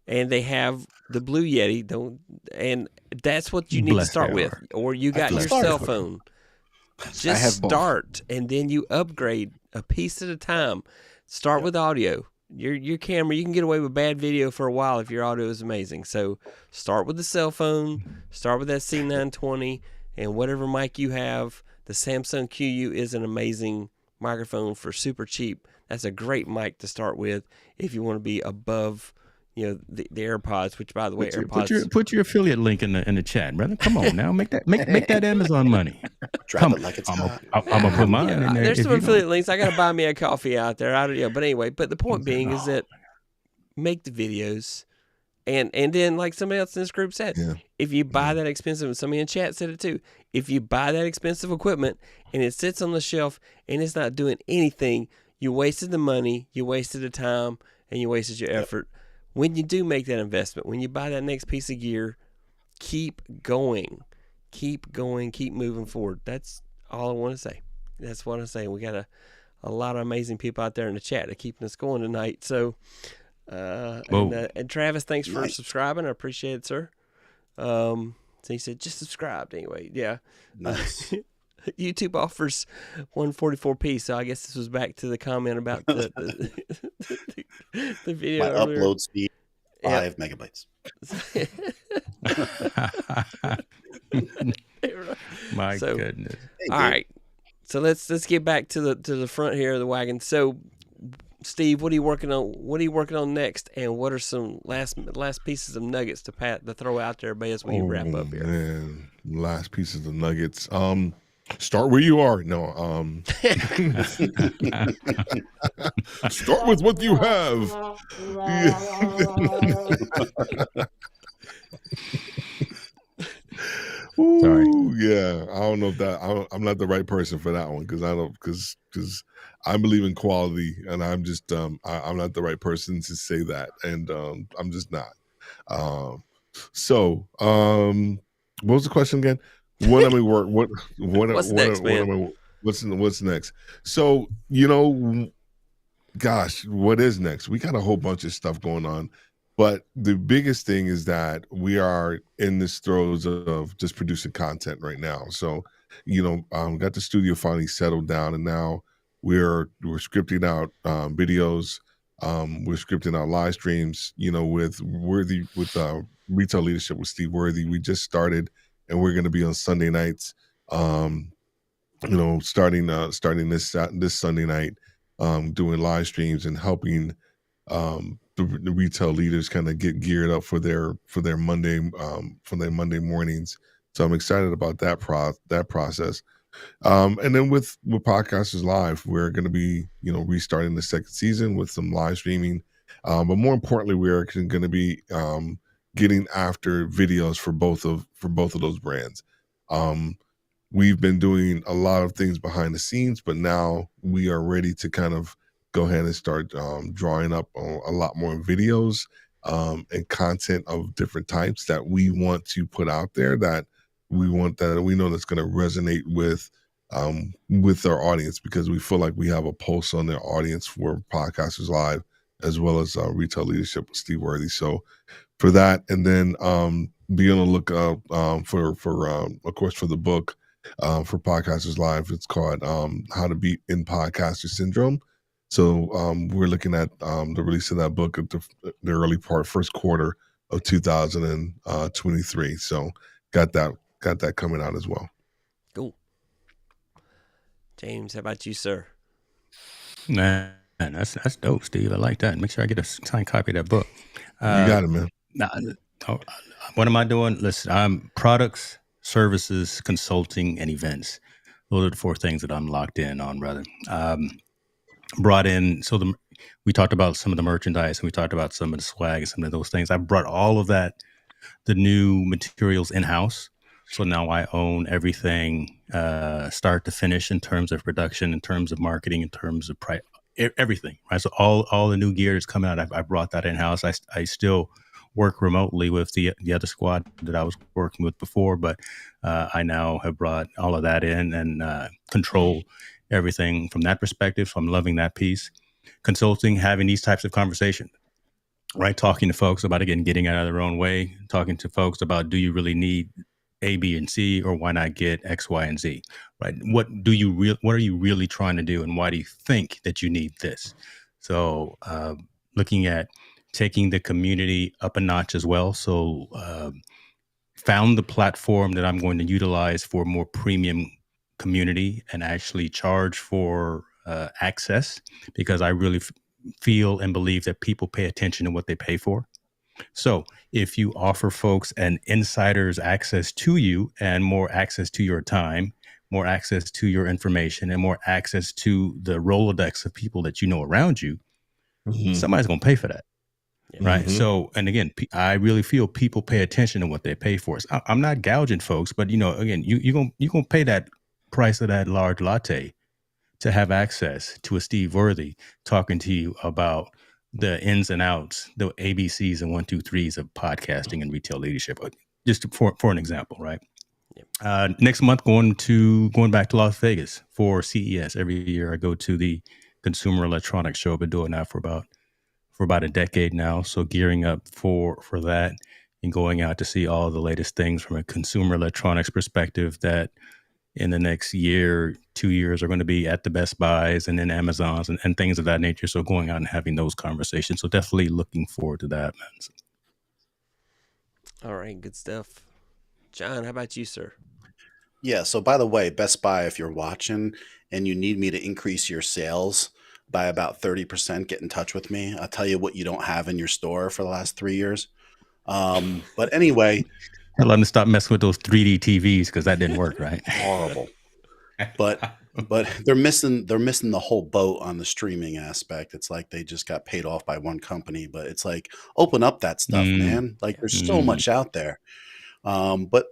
and they have the Blue Yeti, and that's what you need to Bless start their with. heart. Or you got feel your sorry cell for phone. I Just have both. start, and then you upgrade a piece at a time. Start with audio. Your camera, you can get away with bad video for a while if your audio is amazing. So start with the cell phone, start with that C920, and whatever mic you have. The Samsung QU is an amazing microphone for super cheap. That's a great mic to start with if you want to be above, the AirPods. Which, by the way, AirPods. Put your affiliate link in the chat, brother. Come on now, make that Amazon money. Drop it like it's I'm hot. gonna put mine in there. There's if some you don't. affiliate links. I gotta buy me a coffee out there. But anyway, the point being is that make the videos, and then like somebody else in this group said, if you buy that expensive, and somebody in chat said it too, if you buy that expensive equipment and it sits on the shelf and it's not doing anything, you wasted the money, you wasted the time, and you wasted your effort. When you do make that investment, when you buy that next piece of gear, keep going, keep moving forward. That's all I want to say. That's what I'm saying. We got a lot of amazing people out there in the chat that are keeping us going tonight. So, and Travis, thanks for subscribing. I appreciate it, sir. So he said, just subscribed anyway. Yeah. Nice. YouTube offers 144p. So I guess this was back to the comment about the video. My earlier. upload speed, 5 megabytes. My So, goodness. Hey, All dude. right. So let's get back to the front here of the wagon. So Steve, what are you working on? What are you working on next? And what are some last pieces of nuggets to throw out there, everybody, as we wrap up here? Man, last pieces of nuggets. Start where you are. No, start with what you have. Sorry. Yeah, I don't know if I'm not the right person for that one, because I believe in quality, and I'm just I'm not the right person to say that, and I'm just not. So what was the question again? What am I work? What What's next, man? What's next? So gosh, what is next? We got a whole bunch of stuff going on. But the biggest thing is that we are in this throes of just producing content right now. So, got the studio finally settled down, and now we're scripting out videos. We're scripting out live streams. With retail leadership with Steve Worthy. We just started, and we're going to be on Sunday nights. Starting this Sunday night, doing live streams and helping the retail leaders kind of get geared up for their Monday mornings. So I'm excited about that process. And then with Podcasters Live, we're going to be restarting the second season with some live streaming. But more importantly, we're going to be getting after videos for both of those brands. We've been doing a lot of things behind the scenes, but now we are ready to kind of go ahead and start drawing up a lot more videos and content of different types that we want to put out there, that we know that's going to resonate with our audience, because we feel like we have a pulse on their audience for Podcasters Live, as well as Retail Leadership with Steve Worthy. So for that, and then be on the lookout for of course, for the book for Podcasters Live. It's called How to Beat in Podcaster Syndrome. So we're looking at the release of that book at the early first quarter of 2023. So got that coming out as well. Cool. James, how about you, sir? Man, that's dope, Steve. I like that. Make sure I get a signed copy of that book. You got it, man. What am I doing? Listen, I'm products, services, consulting, and events. Those are the four things that I'm locked in on, brother. Brought in, we talked about some of the merchandise, and we talked about some of the swag and some of those things. I brought all of that, the new materials in-house. So now I own everything, start to finish, in terms of production, in terms of marketing, in terms of everything, right? So all the new gear that's coming out, I brought that in-house. I still work remotely with the other squad that I was working with before, but I now have brought all of that in and control everything from that perspective. So I'm loving that piece. Consulting, having these types of conversations, right? Talking to folks about, again, getting out of their own way, talking to folks about, do you really need A, B, and C, or why not get X, Y, and Z, right? What are you really trying to do, and why do you think that you need this? So looking at taking the community up a notch as well. So found the platform that I'm going to utilize for more premium community and actually charge for access, because I really feel and believe that people pay attention to what they pay for. So if you offer folks an insider's access to you, and more access to your time, more access to your information, and more access to the Rolodex of people that you know around you, somebody's going to pay for that. Right. So, and again, I really feel people pay attention to what they pay for. So I'm not gouging folks, but again, you're going to pay that price of that large latte to have access to a Steve Worthy talking to you about the ins and outs, the ABCs and 1, 2, 3s of podcasting and retail leadership. Just for an example, right? Yep. Next month, going back to Las Vegas for CES. Every year I go to the Consumer Electronics Show. I've been doing that for about a decade now. So gearing up for that and going out to see all the latest things from a consumer electronics perspective that in the next year, 2 years are going to be at the Best Buys and then Amazons and things of that nature. So going out and having those conversations. So definitely looking forward to that, man. All right, good stuff. John, how about you, sir? Yeah. So by the way, Best Buy, if you're watching and you need me to increase your sales by about 30%, get in touch with me. I'll tell you what you don't have in your store for the last 3 years. But anyway, Tell them to stop messing with those 3D TVs because that didn't work, right? horrible. But they're missing the whole boat on the streaming aspect. It's like they just got paid off by one company, but it's like, open up that stuff, man. Like, there's so much out there. But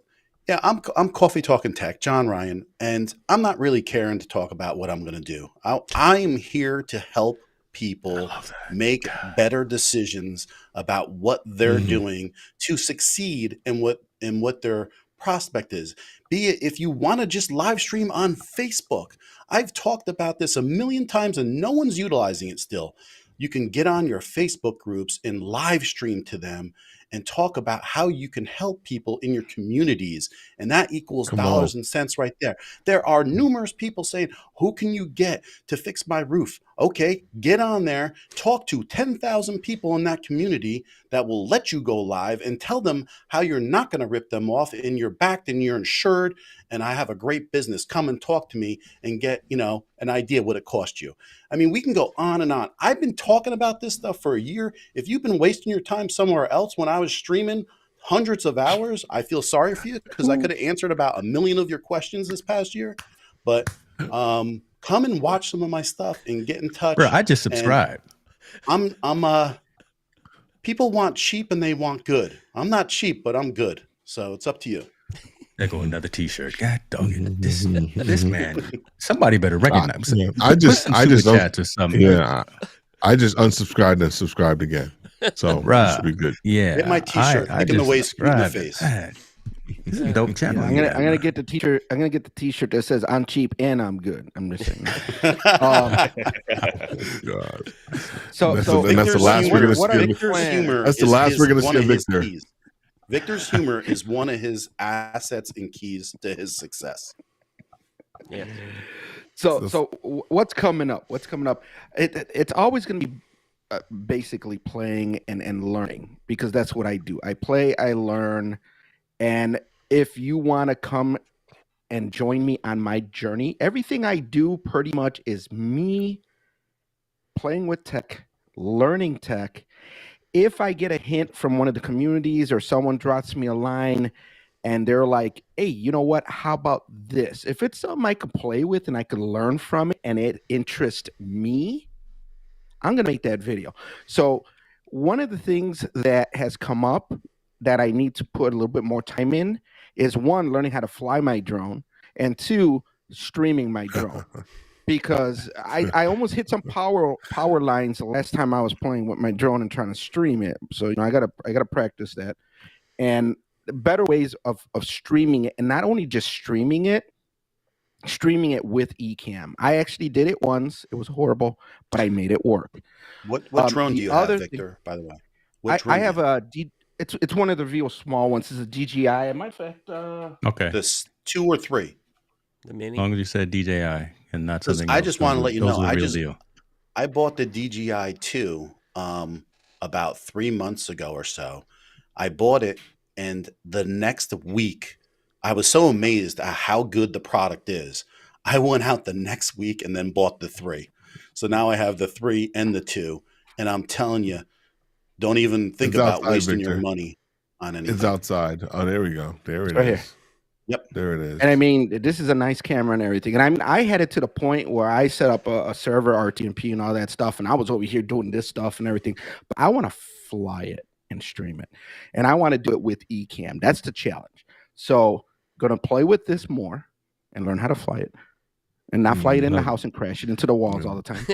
yeah, I'm Coffee Talking Tech, John Ryan, and I'm not really caring to talk about what I'm going to do. I'm here to help people make better decisions about what they're doing to succeed in what their prospect is. Be it if you want to just live stream on Facebook. I've talked about this a million times and no one's utilizing it still. You can get on your Facebook groups and live stream to them and talk about how you can help people in your communities. And that equals dollars and cents right there. There are numerous people saying, who can you get to fix my roof? Okay, get on there, talk to 10,000 people in that community that will let you go live and tell them how you're not going to rip them off and you're backed and you're insured. And I have a great business. Come and talk to me and get, an idea what it cost you. I mean, we can go on and on. I've been talking about this stuff for a year. If you've been wasting your time somewhere else when I was streaming hundreds of hours, I feel sorry for you because I could have answered about 1 million of your questions this past year. But come and watch some of my stuff and get in touch. Bro, I just subscribed. People want cheap and they want good. I'm not cheap, but I'm good. So it's up to you. There go another T-shirt. God dog it. This man. Somebody better recognize. I just chats or something. Yeah, I just unsubscribed and subscribed again. So it should be good. Yeah, get my T-shirt. Taking away screw your face. This is a dope channel. I'm gonna get the T-shirt. I'm gonna get the T-shirt that says "I'm cheap and I'm good." I'm just saying. God. So that's the last we're gonna see. Victor's humor. That's the last we're gonna see of Victor. Victor's humor is one of his assets and keys to his success. Yeah. So what's coming up? It's always going to be basically playing and learning, because that's what I do. I play, I learn, and if you want to come and join me on my journey, everything I do pretty much is me playing with tech, learning tech. If I get a hint from one of the communities or someone drops me a line and they're like, hey, you know what? How about this? If it's something I could play with and I could learn from it and it interests me, I'm going to make that video. So one of the things that has come up that I need to put a little bit more time in is, one, learning how to fly my drone, and two, streaming my drone. Because I almost hit some power lines the last time I was playing with my drone and trying to stream it. So I gotta practice that. And better ways of streaming it, and not only just streaming it with Ecamm. I actually did it once. It was horrible, but I made it work. What drone do you have, Victor? By the way, I have a it's one of the real small ones. It's a DJI. As a matter of fact, okay, this 2 or 3. The mini. As long as you said DJI and not something else. I just want to let you know, deal. I bought the DJI 2 about 3 months ago or so. I bought it, and the next week, I was so amazed at how good the product is. I went out the next week and then bought the 3. So now I have the 3 and the 2, and I'm telling you, don't even think about wasting your money on anything. It's outside. Oh, there we go. There it right is. Here. Yep. There it is. And I mean, this is a nice camera and everything. And I had it to the point where I set up a server, RTMP, and all that stuff. And I was over here doing this stuff and everything. But I want to fly it and stream it. And I want to do it with Ecamm. That's the challenge. So going to play with this more and learn how to fly it. And not fly it in the house and crash it into the walls all the time.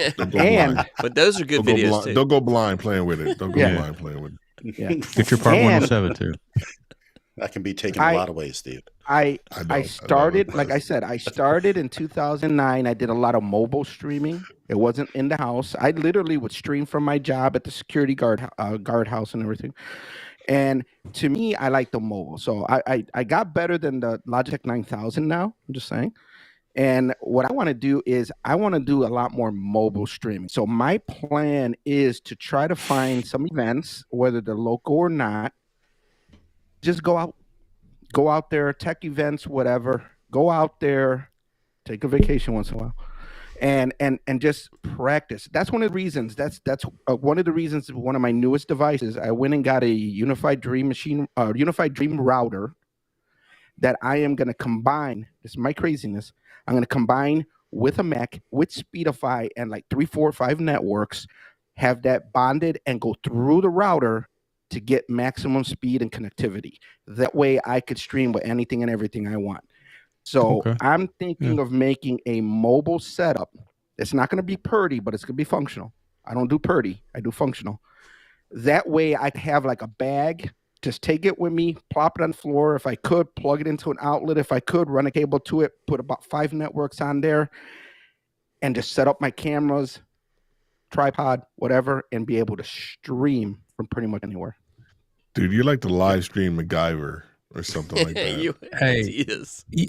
But those are good videos too. Don't go blind playing with it. Don't go blind playing with it. Yeah. Get your part 107 too. That can be taken a lot of ways, Steve. I started, like I said, I started in 2009. I did a lot of mobile streaming. It wasn't in the house. I literally would stream from my job at the security guard house and everything. And to me, I like the mobile. So I got better than the Logitech 9000 now. I'm just saying. And what I want to do is I want to do a lot more mobile streaming. So my plan is to try to find some events, whether they're local or not. Just go out there, tech events, whatever. Go out there, take a vacation once in a while, and just practice. That's one of the reasons. That's one of the reasons. One of my newest devices, I went and got a Unified Dream router that I am going to combine. This is my craziness. I'm going to combine with a Mac with Speedify and like 3, 4, 5 networks, have that bonded and go through the router to get maximum speed and connectivity. That way I could stream with anything and everything I want. So I'm thinking of making a mobile setup. It's not going to be PERDY, but it's going to be functional. I don't do PERDY. I do functional. That way I could have like a bag, just take it with me, plop it on the floor. If I could, plug it into an outlet. If I could, run a cable to it, put about 5 networks on there, and just set up my cameras, tripod, whatever, and be able to stream from pretty much anywhere. Dude, you're like the live stream MacGyver or something like that.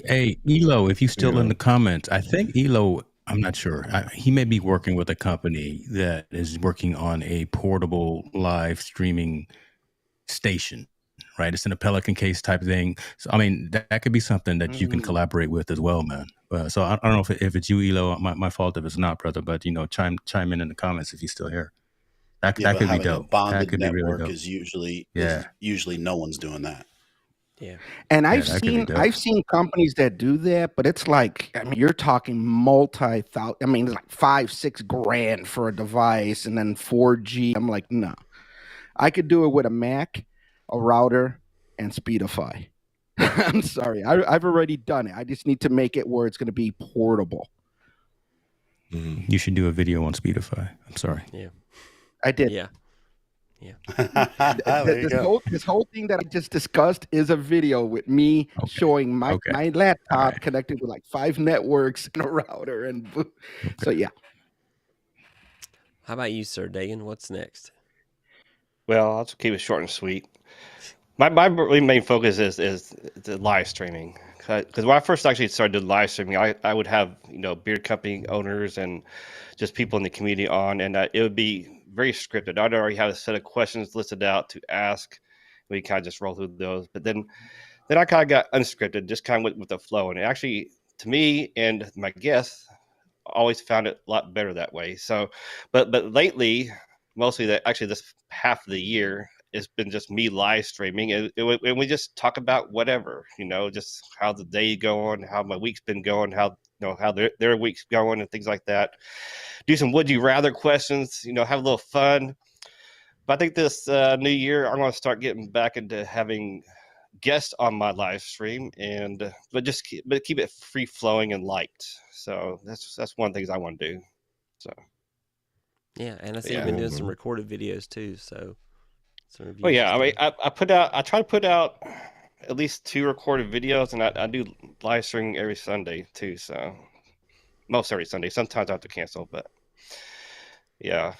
Hey, Elo, if you're still in the comments, I think Elo, I'm not sure. He may be working with a company that is working on a portable live streaming station, right? It's in a Pelican case type thing. So, I mean, that could be something that you can collaborate with as well, man. So I don't know if it's you, Elo. My fault if it's not, brother. But chime in the comments if you're still here. That could be dope. A bonded that could be really network dope. is usually no one's doing that. Yeah. And I've seen companies that do that, but it's like, I mean, you're talking multi-thousand. I mean, it's like $5-6 grand for a device, and then 4G. I'm like, no. I could do it with a Mac, a router, and Speedify. I'm sorry. I've already done it. I just need to make it where it's going to be portable. You should do a video on Speedify. I'm sorry. Yeah. I did. Yeah. This whole thing that I just discussed is a video with me showing my laptop connected with like 5 networks and a router. And so, yeah. How about you, Sir Dagan? What's next? Well, I'll just keep it short and sweet. My really main focus is the live streaming. Because when I first actually started live streaming, I would have beard company owners and just people in the community on, and it would be very scripted. I'd already have a set of questions listed out to ask. We kind of just roll through those, but then I kind of got unscripted, just kind of went with the flow. And it actually, to me and my guests, always found it a lot better that way. So, but lately, mostly this half of the year, it's been just me live streaming, and we just talk about whatever, just how the day going, how my week's been going, how how their week's going, and things like that. Do some would you rather questions, have a little fun. But I think this new year, I'm going to start getting back into having guests on my live stream, but keep it free flowing and light. So that's one of the things I want to do. So. Yeah, and I see you've been doing some recorded videos too. So. Well, yeah, I mean, I try to put out at least 2 recorded videos, and I do live streaming every Sunday too. So most every Sunday. Sometimes I have to cancel, but yeah,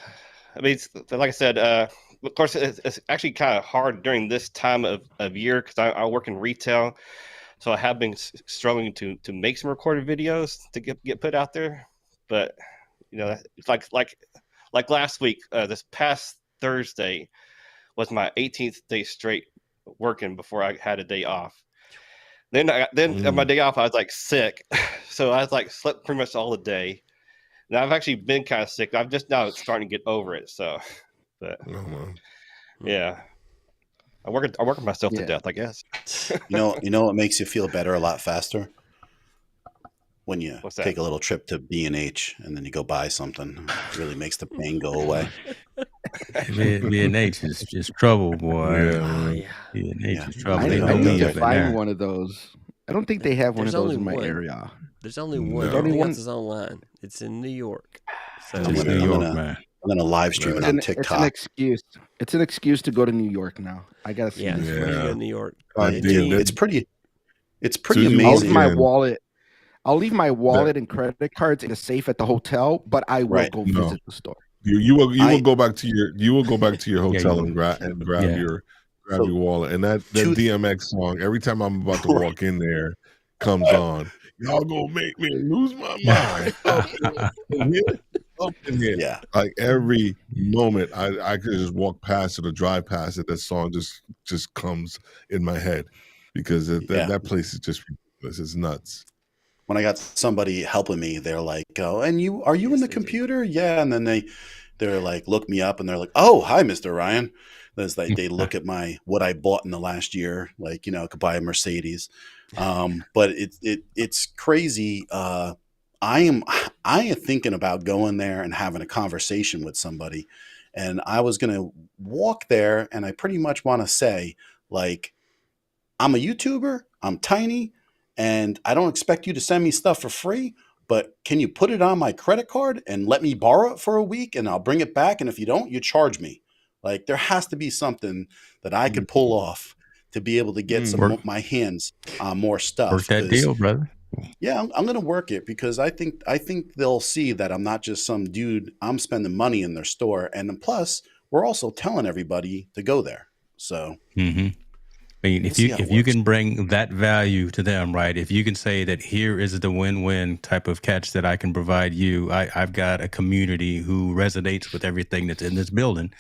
I mean, like I said, of course, it's actually kind of hard during this time of year because I work in retail, so I have been struggling to make some recorded videos to get put out there. But it's like last week, this past Thursday was my 18th day straight working before I had a day off. Then on my day off, I was like sick. So I was like slept pretty much all the day. And I've actually been kind of sick. I'm just now starting to get over it. So, but yeah, I'm working myself to death, I guess. You know what makes you feel better a lot faster? When you take a little trip to B&H and then you go buy something. It really makes the pain go away. B&H is just trouble, boy. B&H is trouble. I need to find one of those. I don't think they have one of those in my area. There's only one. Everything else is online. It's in New York. So it's New York, man. I'm going to live stream it on TikTok. It's an excuse. It's an excuse to go to New York now. I got to see this. Yeah, go to New York. It's pretty amazing. I'll leave my wallet and credit cards in a safe at the hotel, but I will go visit the store. You will go back to your hotel and grab your wallet. And that DMX song, every time I'm about to walk in there, comes on. Y'all gonna make me lose my mind. Up in here. Yeah. Like every moment I could just walk past it or drive past it, that song just comes in my head because that place is just ridiculous. It's nuts. when I got somebody helping me, they're like, "Oh, and are you in the computer?" Yeah, and then they're like, look me up, and they're like, "Oh, hi, Mr. Ryan." There's like they look at what I bought in the last year, like I could buy a Mercedes, but it's crazy. I am thinking about going there and having a conversation with somebody, and I was gonna walk there, and I pretty much want to say like, I'm a YouTuber, I'm tiny, and I don't expect you to send me stuff for free, but can you put it on my credit card and let me borrow it for a week and I'll bring it back? And if you don't, you charge me. Like there has to be something that I could pull off to be able to get my hands on more stuff. Work that deal, brother. Yeah, I'm going to work it because I think they'll see that I'm not just some dude. I'm spending money in their store, and then plus we're also telling everybody to go there. So. I mean, if you can bring that value to them, right? If you can say that here is the win-win type of catch that I can provide you, I've got a community who resonates with everything that's in this building.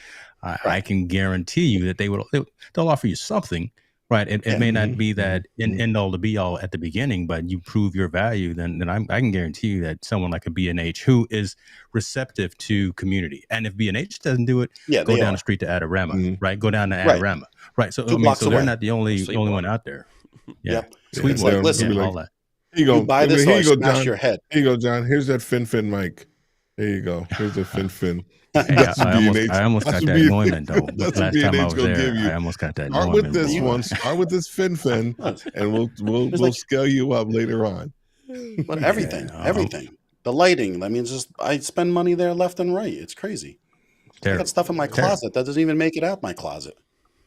I can guarantee you that they'll offer you something, right? It may not be that end all to be all at the beginning, but you prove your value, then I can guarantee you that someone like a B&H who is receptive to community, and if B&H doesn't do it, go down the street to Adorama, right? Go down to Adorama, right? So so they're not the only one out there. Yeah, yep. Sweet like, listen, all that. Here you go. Buy this or smash your head. Here you go, John. Here's that fin mic. There you go. Here's the fin. Hey, I almost got that anointment though. Last time I was there, I almost got that anointment. Start with this one. Start with this fin, and we'll scale you up later on. But everything. The lighting. I mean, I spend money there left and right. It's crazy. I got stuff in my closet that doesn't even make it out my closet.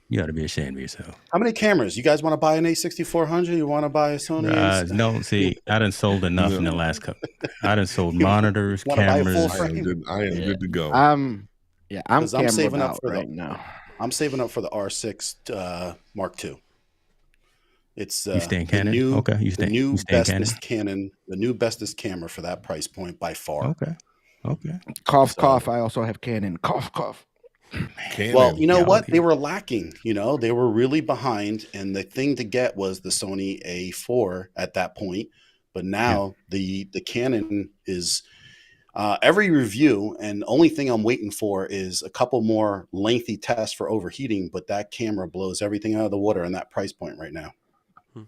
You got to be ashamed of yourself. How many cameras? You guys want to buy an A6400? You want to buy a Sony? No, see, I done sold enough in the last couple. I done sold monitors, cameras. I am good to go. I'm saving up for right now. I'm saving up for the R6 Mark II. It's you staying Canon? The new bestest Canon, the new bestest camera for that price point by far. Okay. Cough. I also have Canon. Cough. Canon. Well, you know what? They were lacking. They were really behind, and the thing to get was the Sony A4 at that point. But now the Canon is every review, and only thing I'm waiting for is a couple more lengthy tests for overheating. But that camera blows everything out of the water in that price point right now.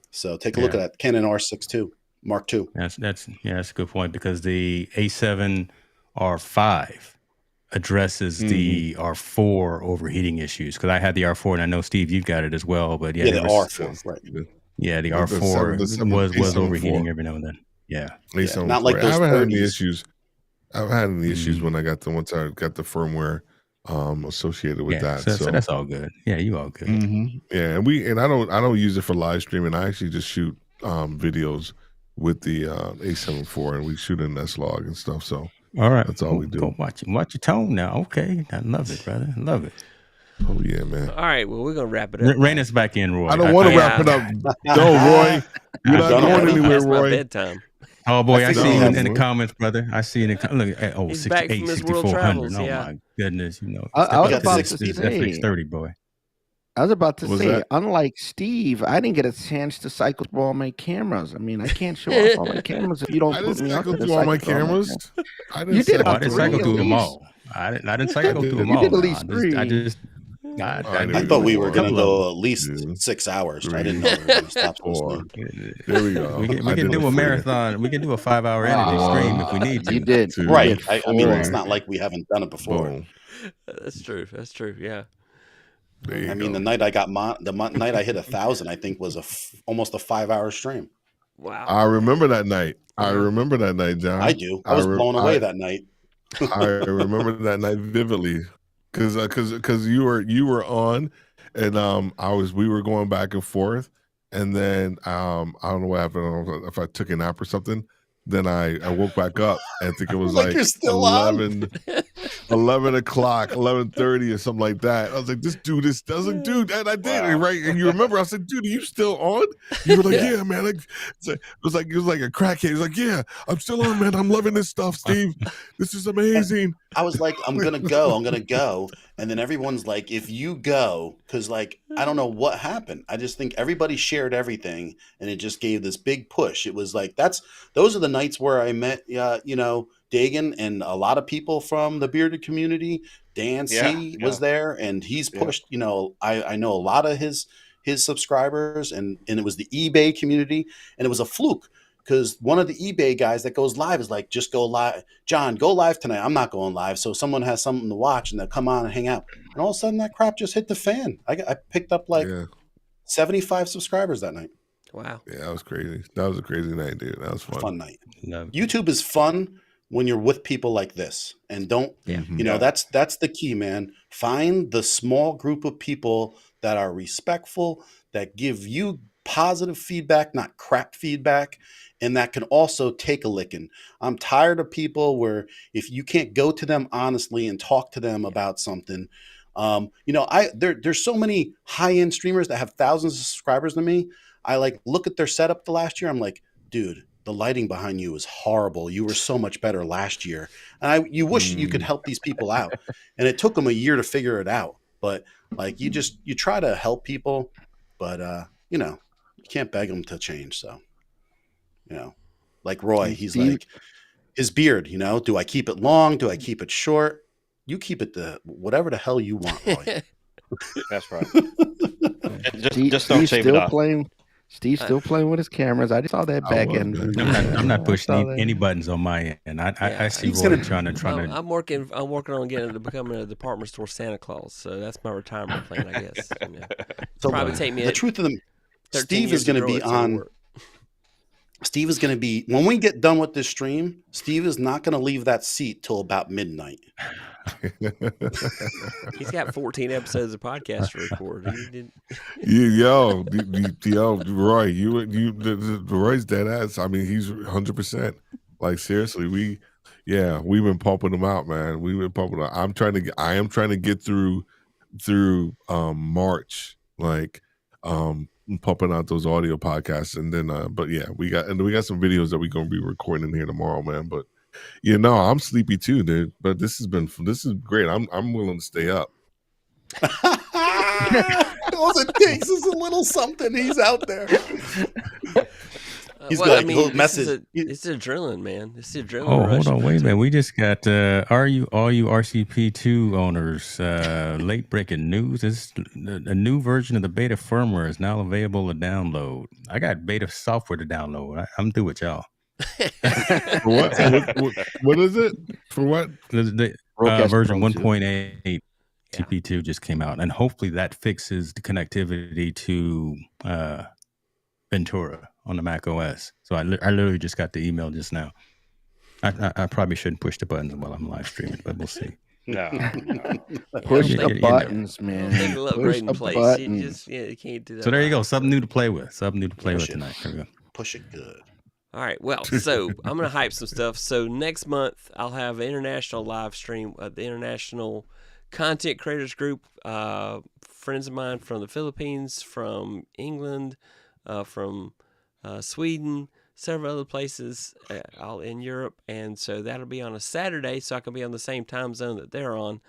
So take a look at that Canon R6 II Mark II. That's a good point, because the A7 R5 addresses the R4 overheating issues, because I had the R4 and I know Steve you've got it as well, but the R4, right? Yeah, the R4 was overheating every now and then. Yeah, not like those. I haven't had any issues. I've had any issues once I got the firmware associated with that. So that's all good. Yeah, you all good. Yeah, and I don't use it for live streaming. I actually just shoot videos with the A7 IV, and we shoot in S-Log and stuff. So. All right, that's all we do. Go watch your tone now. Okay, I love it, brother. I love it. Oh yeah, man. All right, well, we're gonna wrap it up. Rein us back in, Roy. I don't want to wrap it up. No, Roy, you're not going anywhere, Roy. Bedtime. Oh boy, I see you in the comments, brother. I see you in the look. Oh, 6400. Oh my goodness, I was about to say, Netflix 30, boy. I was about to say, unlike Steve, I didn't get a chance to cycle through all my cameras. I mean, I can't show off all my cameras if you don't put me on through all my cameras. I didn't cycle through them all. I didn't cycle through them all. You did at least 3. I thought we were going to go at least 6 hours. I didn't know we were going to stop. 4. There we go. We can do a marathon. We can do a 5-hour energy stream if we need to. You did. Right. I mean, it's not like we haven't done it before. Boom. That's true. Yeah. I mean, the night I got night I hit 1,000, I think was almost a 5-hour stream. Wow! I remember that night. John. I do. I was blown away that night. I remember that night vividly, because you were on, and we were going back and forth, and then I don't know what happened. I don't know if I took a nap or something. Then I woke back up, and I think it was like you're still 11. 11 o'clock, 11:30 or something like that. I was like, this dude doesn't do that. And I did. Wow. Right. And you remember, I said, dude, are you still on? You were like, yeah, man. Like, it was like a crackhead. He was like, yeah, I'm still on, man. I'm loving this stuff, Steve. This is amazing. I was like, I'm going to go. And then everyone's like, if you go, because like, I don't know what happened. I just think everybody shared everything and it just gave this big push. It was like, those are the nights where I met, Dagan and a lot of people from the bearded community. Dan C was there and he's pushed, I know a lot of his subscribers and it was the eBay community and it was a fluke. Because one of the eBay guys that goes live is like, just go live. John, go live tonight. I'm not going live. So someone has something to watch and they'll come on and hang out. And all of a sudden that crap just hit the fan. I picked up like 75 subscribers that night. Wow. Yeah, that was crazy. That was a crazy night, dude. That was fun. Fun night. No. YouTube is fun when you're with people like this. And that's the key, man. Find the small group of people that are respectful, that give you positive feedback, not crap feedback, and that can also take a licking. I'm tired of people where if you can't go to them honestly and talk to them about something, there's so many high-end streamers that have thousands of subscribers to me. I like look at their setup the last year. I'm like, dude, the lighting behind you is horrible. You were so much better last year. And you wish you could help these people out. And it took them a year to figure it out. But like you try to help people, but you can't beg them to change. So, like Roy, he's like his beard, do I keep it long? Do I keep it short? You keep it whatever the hell you want, Roy. That's right. just don't shave it off. Steve's still playing with his cameras. I just saw that back end. I'm not pushing any buttons on my end. I see Roy trying to. I'm working on becoming a department store Santa Claus. So that's my retirement plan, I guess. So probably take me. The truth of them, Steve is going to be on. Steve is going to be, when we get done with this stream, Steve is not going to leave that seat till about midnight. He's got 14 episodes of podcast to record. Roy, Roy's dead ass. I mean, he's 100%. Like seriously, we've been pumping them out, man. We've been pumping them out. I am trying to get through March, like pumping out those audio podcasts, and then we got some videos that we're gonna be recording here tomorrow, man. But I'm sleepy too, dude. But this is great. I'm willing to stay up. All it takes is a little something. He's out there. He's message. It's adrenaline, man. It's adrenaline. Oh, hold on, wait a minute. We just got all you RCP2 owners. Late breaking news: a new version of the beta firmware is now available to download. I got beta software to download. I'm through with y'all. For what? What is it? For what? The version 1.8 CP2 just came out, and hopefully that fixes the connectivity to Ventura on the Mac OS. So I literally just got the email just now. I probably shouldn't push the buttons while I'm live streaming, but we'll see. No. Push the buttons, man. Push the buttons. You can't do that. So there you go. Something new to play with. Tonight. There we go. Push it good. All right. Well, so I'm going to hype some stuff. So next month, I'll have an international live stream at the International Content Creators Group. Friends of mine from the Philippines, from England, from Sweden, several other places all in Europe. And so that'll be on a Saturday, so I can be on the same time zone that they're on,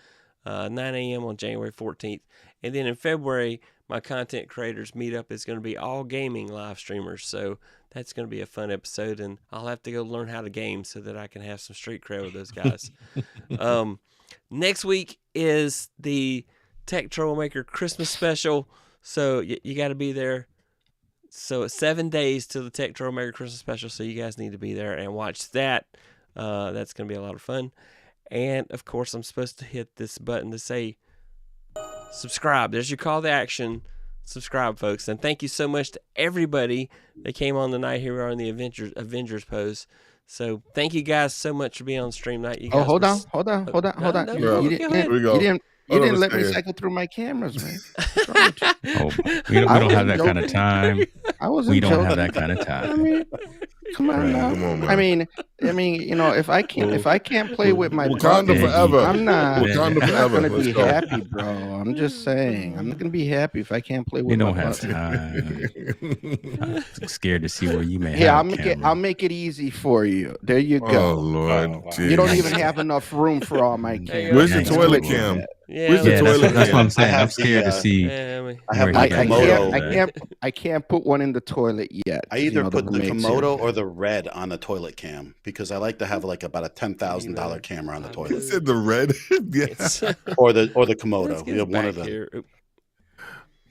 9 a.m. on January 14th. And then in February, my Content Creators Meetup is going to be all gaming live streamers. So that's going to be a fun episode, and I'll have to go learn how to game so that I can have some street cred with those guys. Next week is the Tech Troublemaker Christmas special, so you got to be there. So it's 7 days till the Tech Troublemaker Christmas special, so you guys need to be there and watch that. That's going to be a lot of fun. And, of course, I'm supposed to hit this button to say subscribe. There's your call to action. Subscribe, folks. And thank you so much to everybody that came on tonight. Here we are in the Avengers pose. So thank you guys so much for being on stream tonight. You guys hold on. No, You didn't let me cycle through my cameras, man. We don't have that kind of time. I wasn't We don't joking. have that kind of time. I mean, Come on Right. now. Come on, man. I mean, you know, if I can't play with my Wakanda buttons, forever. I'm not Wakanda gonna forever. be Let's go. happy, bro. I'm just saying, I'm not gonna be happy if I can't play with You my don't have buttons. time. I'm scared to see where you may Here, have I'll make it easy for you. There you Oh go. Lord, Oh, wow. You don't jeez. even have enough room for all my cameras. Where's the Thanks, toilet bro. cam? Yeah, Where's the Yeah, toilet that's what I'm cam? saying. I'm have scared the, to see I have where my you guys Komodo. are. I can't put one in the toilet yet. I 'cause, you either know, put the roommate's here. Komodo or the Red on the toilet cam because I like to have like about a $10,000 camera on the He toilet, said the red. Yeah. or the Let's Komodo. get We have one back of the. here.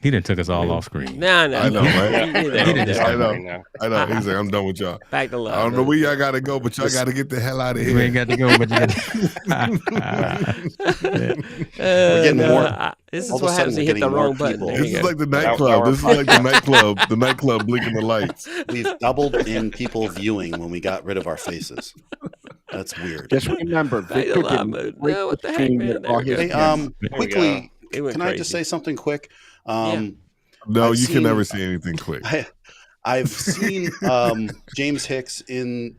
He done took us all off screen. No. I know, right? You He didn't just- I know. Right now. I know. He's like, I'm done with y'all. Back to I love. don't know where y'all gotta go, but y'all gotta get the hell out of You ain't here. got to go, but you got We're getting more. This is all of a what happens sudden when you hit we're the getting more wrong button. people. There This you is go. like the nightclub. This is like the nightclub. The nightclub blinking the lights. We've doubled in people viewing when we got rid of our faces. That's weird. Just remember, Back to Victor live didn't mode. break No, what the heck, stream man? with There all we his go. Hey, cameras. we quickly, It went can I just crazy. say something quick? No, I've you seen- can never see anything quick. I've seen James Hicks in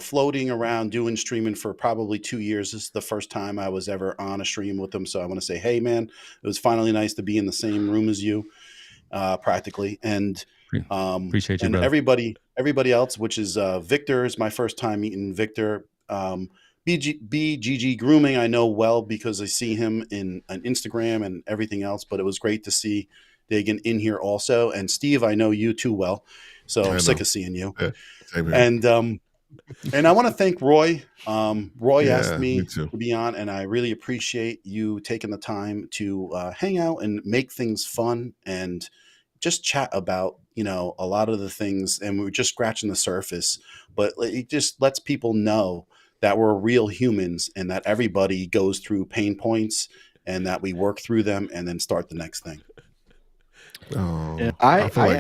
floating around doing streaming for probably 2 years. This is the first time I was ever on a stream with him. So I want to say, hey man, it was finally nice to be in the same room as you, practically. And Appreciate you, and brother. everybody else, which is Victor is my first time meeting Victor. BGG Grooming I know well because I see him on Instagram and everything else, but it was great to see Dagan in here also. And Steve, I know you too well, so I'm sick of seeing you. Yeah, same here. And I want to thank Roy. Roy Yeah, asked me me too. to be on, and I really appreciate you taking the time to hang out and make things fun and just chat about a lot of the things. And we're just scratching the surface, but it just lets people know that we're real humans and that everybody goes through pain points and that we work through them and then start the next thing. Oh, I feel like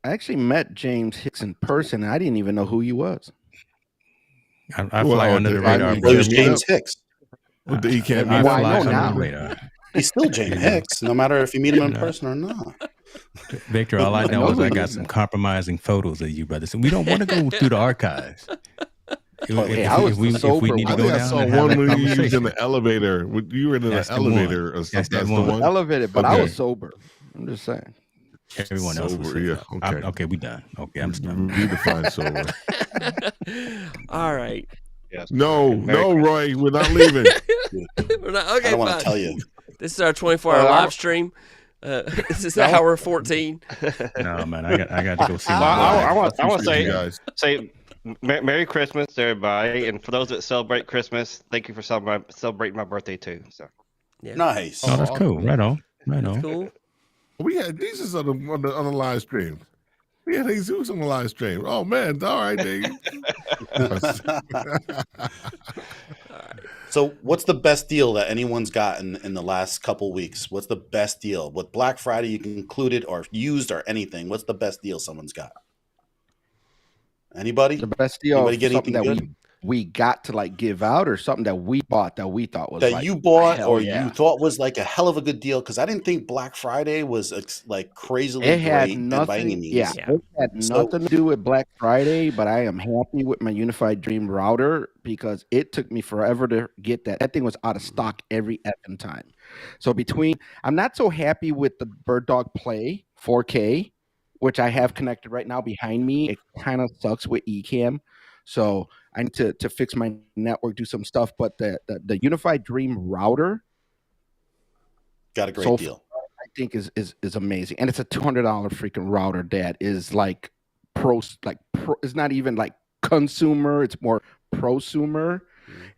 actually met James Hicks in person. And I didn't even know who he was. I fly under the radar, I mean, Well, it brother. was James Hicks. with the ECAM I Well, I fly know under now. the radar. He's still James Hicks, no matter if you meet him in person or not. Victor, all I I know know is who I he got is some now. compromising photos of you, brother. So we don't want to go through the archives. Hey, I was the if we sober need to I go think I down saw and have one that when you was in conversation. the elevator. You were in an That's the elevator one. or something. That's that That's the one. one. Elevated, but I Okay. was sober. I'm just saying. Everyone else was Sober, sober. yeah, okay. Okay, we done. Okay, I'm done. Redefine sober. All right. Yes. No, Merry no, Christmas. Roy, we're not leaving. We're not, I okay, don't want fine. to tell you. This is our 24-hour Well, live stream. This is hour 14. No, man, I got to go see Well, my I wife. want to Appreciate you say guys. Merry Christmas to everybody, and for those that celebrate Christmas, thank you for celebrating my birthday too. So Nice. Oh, that's cool. Right on. Right That's on. cool. We had Jesus on the live stream. We had Jesus on the live stream. Oh man, all right, Dave. So what's the best deal that anyone's gotten in the last couple weeks? What's the best deal? With Black Friday, you can include it or used or anything. What's the best deal someone's got? Anybody? The best deal Anybody of get something anything that good? we got to like give out, or something that we bought that we thought was That like, you bought hell or yeah. you thought was like a hell of a good deal? Because I didn't think Black Friday was like crazily It had great and by any nothing. means. Yeah, it had So- nothing to do with Black Friday. But I am happy with my Unified Dream router because it took me forever to get that. That thing was out of stock every effing time. So I'm not so happy with the Bird Dog Play 4K, which I have connected right now behind me. It kind of sucks with Ecamm. So I need to fix my network, do some stuff. But the Unified Dream router, Got a great so deal. I think is amazing, and it's a $200 freaking router that is like it's not even like consumer, it's more prosumer,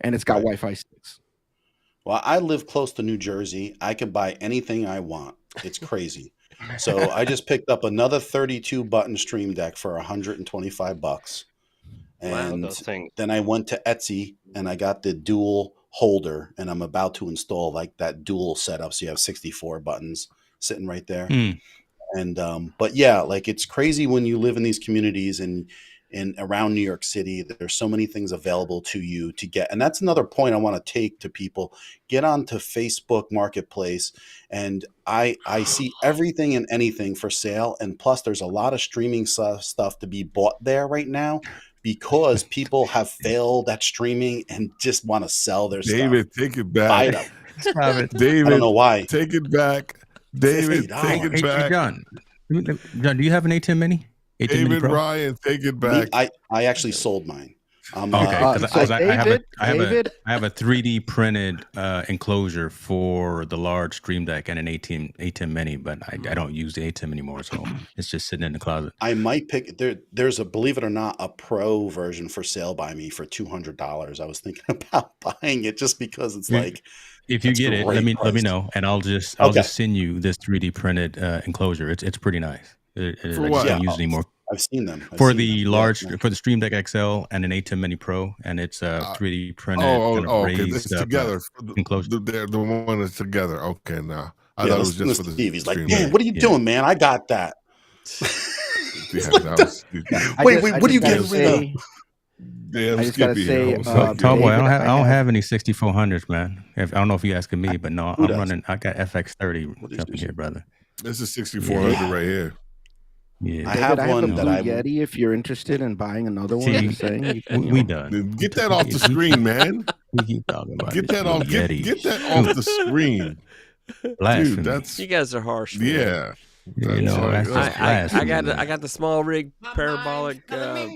and it's got Right. Wi-Fi 6. Well, I live close to New Jersey. I can buy anything I want. It's crazy. So I just picked up another 32 button Stream Deck for $125. wow, And those things. then I went to Etsy and I got the dual holder, and I'm about to install like that dual setup. So you have 64 buttons sitting right there. Hmm. And but yeah, like it's crazy when you live in these communities and in around New York City. There's so many things available to you to get. And that's another point I want to take to people. Get onto Facebook Marketplace, and I see everything and anything for sale. And plus, there's a lot of streaming stuff to be bought there right now, because people have failed at streaming and just want to sell their David, stuff. take it back. Buy it up. Stop it. David, I don't know why. take it back. David, take it Hey, back. John, do you have an A10 Mini? A10 Mini David Pro? Ryan, take it back. I actually sold mine. Okay, because I David, have a 3D printed enclosure for the large Stream Deck and an A10 Mini, but I don't use the A10 anymore, so it's just sitting in the closet. I might pick there's a, believe it or not, a pro version for sale by me for $200. I was thinking about buying it just because it's like, if you get it, let me know, and I'll just send you this 3D printed enclosure. It's pretty nice. I just don't use it anymore. I've seen them. For the Stream Deck XL and an A10 Mini Pro, and it's 3D printed. Okay, it's together. Enclosure. The one that's together. Okay, now I thought it was just for the Steve. He's like, Stream man, Deck. what are you doing, man? I got that. Wait, what are you getting rid of? Damn, I just gotta say, Tallboy, David, I don't have any 6400s, man. I don't know if you're asking me, but no, I'm running. I got FX30 up in here, brother. This is 6400 right here. Yeah, I have one that I Yeti. If you're interested in buying another one, just saying, we done. Get that off the screen, man. We keep talking about Get that off. Get that off the screen. Dude, that's You guys are harsh. Man. yeah. you know. That's I got the small rig parabolic cover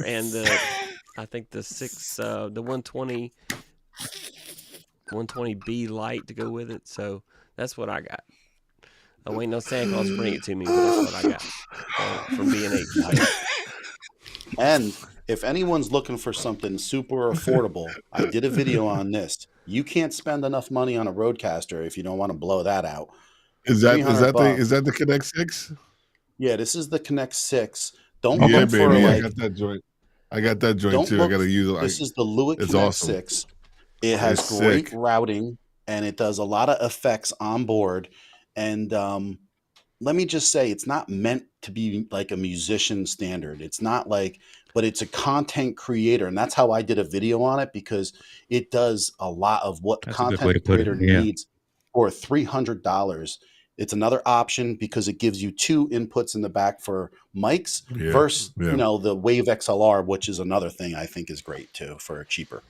and I think the 120B light to go with it. So that's what I got. I waiting on Santa Claus to bring it to me, but that's what I got from B&H. And if anyone's looking for something super affordable, I did a video on this. You can't spend enough money on a Rodecaster if you don't want to blow that out. Is that the Connect 6? Yeah, this is the Connect 6. Don't Yeah, look baby. for I got that joint. I got that joint too. I got to use it. This is the Lewitt it's Connect awesome. 6. It has It's great sick. routing, and it does a lot of effects on board. And let me just say, it's not meant to be like a musician standard. It's not like, but it's a content creator. And that's how I did a video on it, because it does a lot of what That's content creator needs for $300. It's another option because it gives you 2 inputs in the back for mics versus, you know, the Wave XLR, which is another thing I think is great too for cheaper.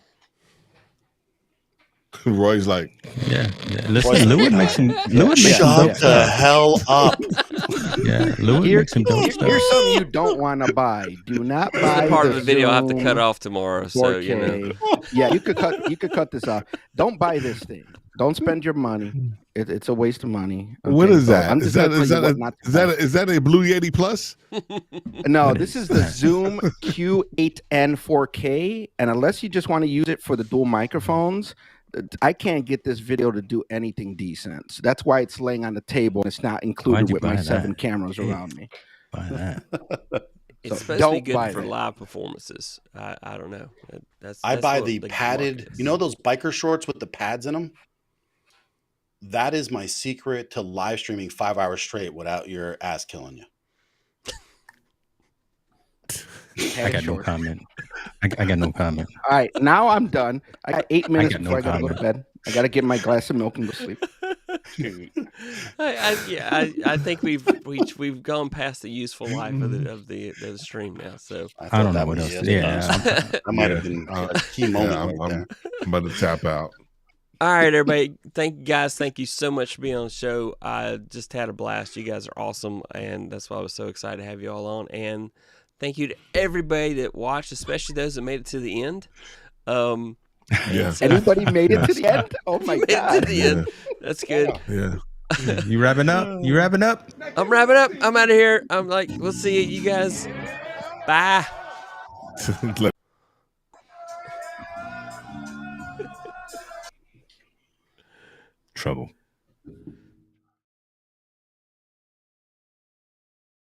Roy's like, yeah. Listen, Lewitt makes some. Shut the hell up. Yeah, Lewitt makes some dope stuff. Here's something you don't want to buy. Do not This buy is part of the video I have to Zoom cut off tomorrow. So, you know. 4K. Yeah, you could cut this off. Don't buy this thing. Don't spend your money. It's a waste of money. what is that? I'm Is just that gonna tell you what not to buy. is that a Blue Yeti Plus? No, this is the Zoom Q8N 4K, and unless you just want to use it for the dual microphones, I can't get this video to do anything decent. So that's why it's laying on the table and it's not included with my 7 cameras around me. Buy that. It's supposed to be good for live performances. I don't know. I buy the padded, you know, those biker shorts with the pads in them? That is my secret to live streaming 5 hours straight without your ass killing you. I got no comment. I got no comment. All right, now I'm done. I got 8 minutes got no before I gotta go to bed. I gotta get my glass of milk and go sleep. I think we've gone past the useful life of the stream now. So I don't know what else. Yeah, that might have been a key moment right there. I'm about to tap out. all right, everybody. Thank you guys. Thank you so much for being on the show. I just had a blast. You guys are awesome, and that's why I was so excited to have you all on. And thank you to everybody that watched, especially those that made it to the end. Anybody made it to the end? Oh my god! To the end. That's good. Yeah. You wrapping up? You wrapping up? I'm wrapping up. I'm out of here. I'm like, we'll see you guys. Bye.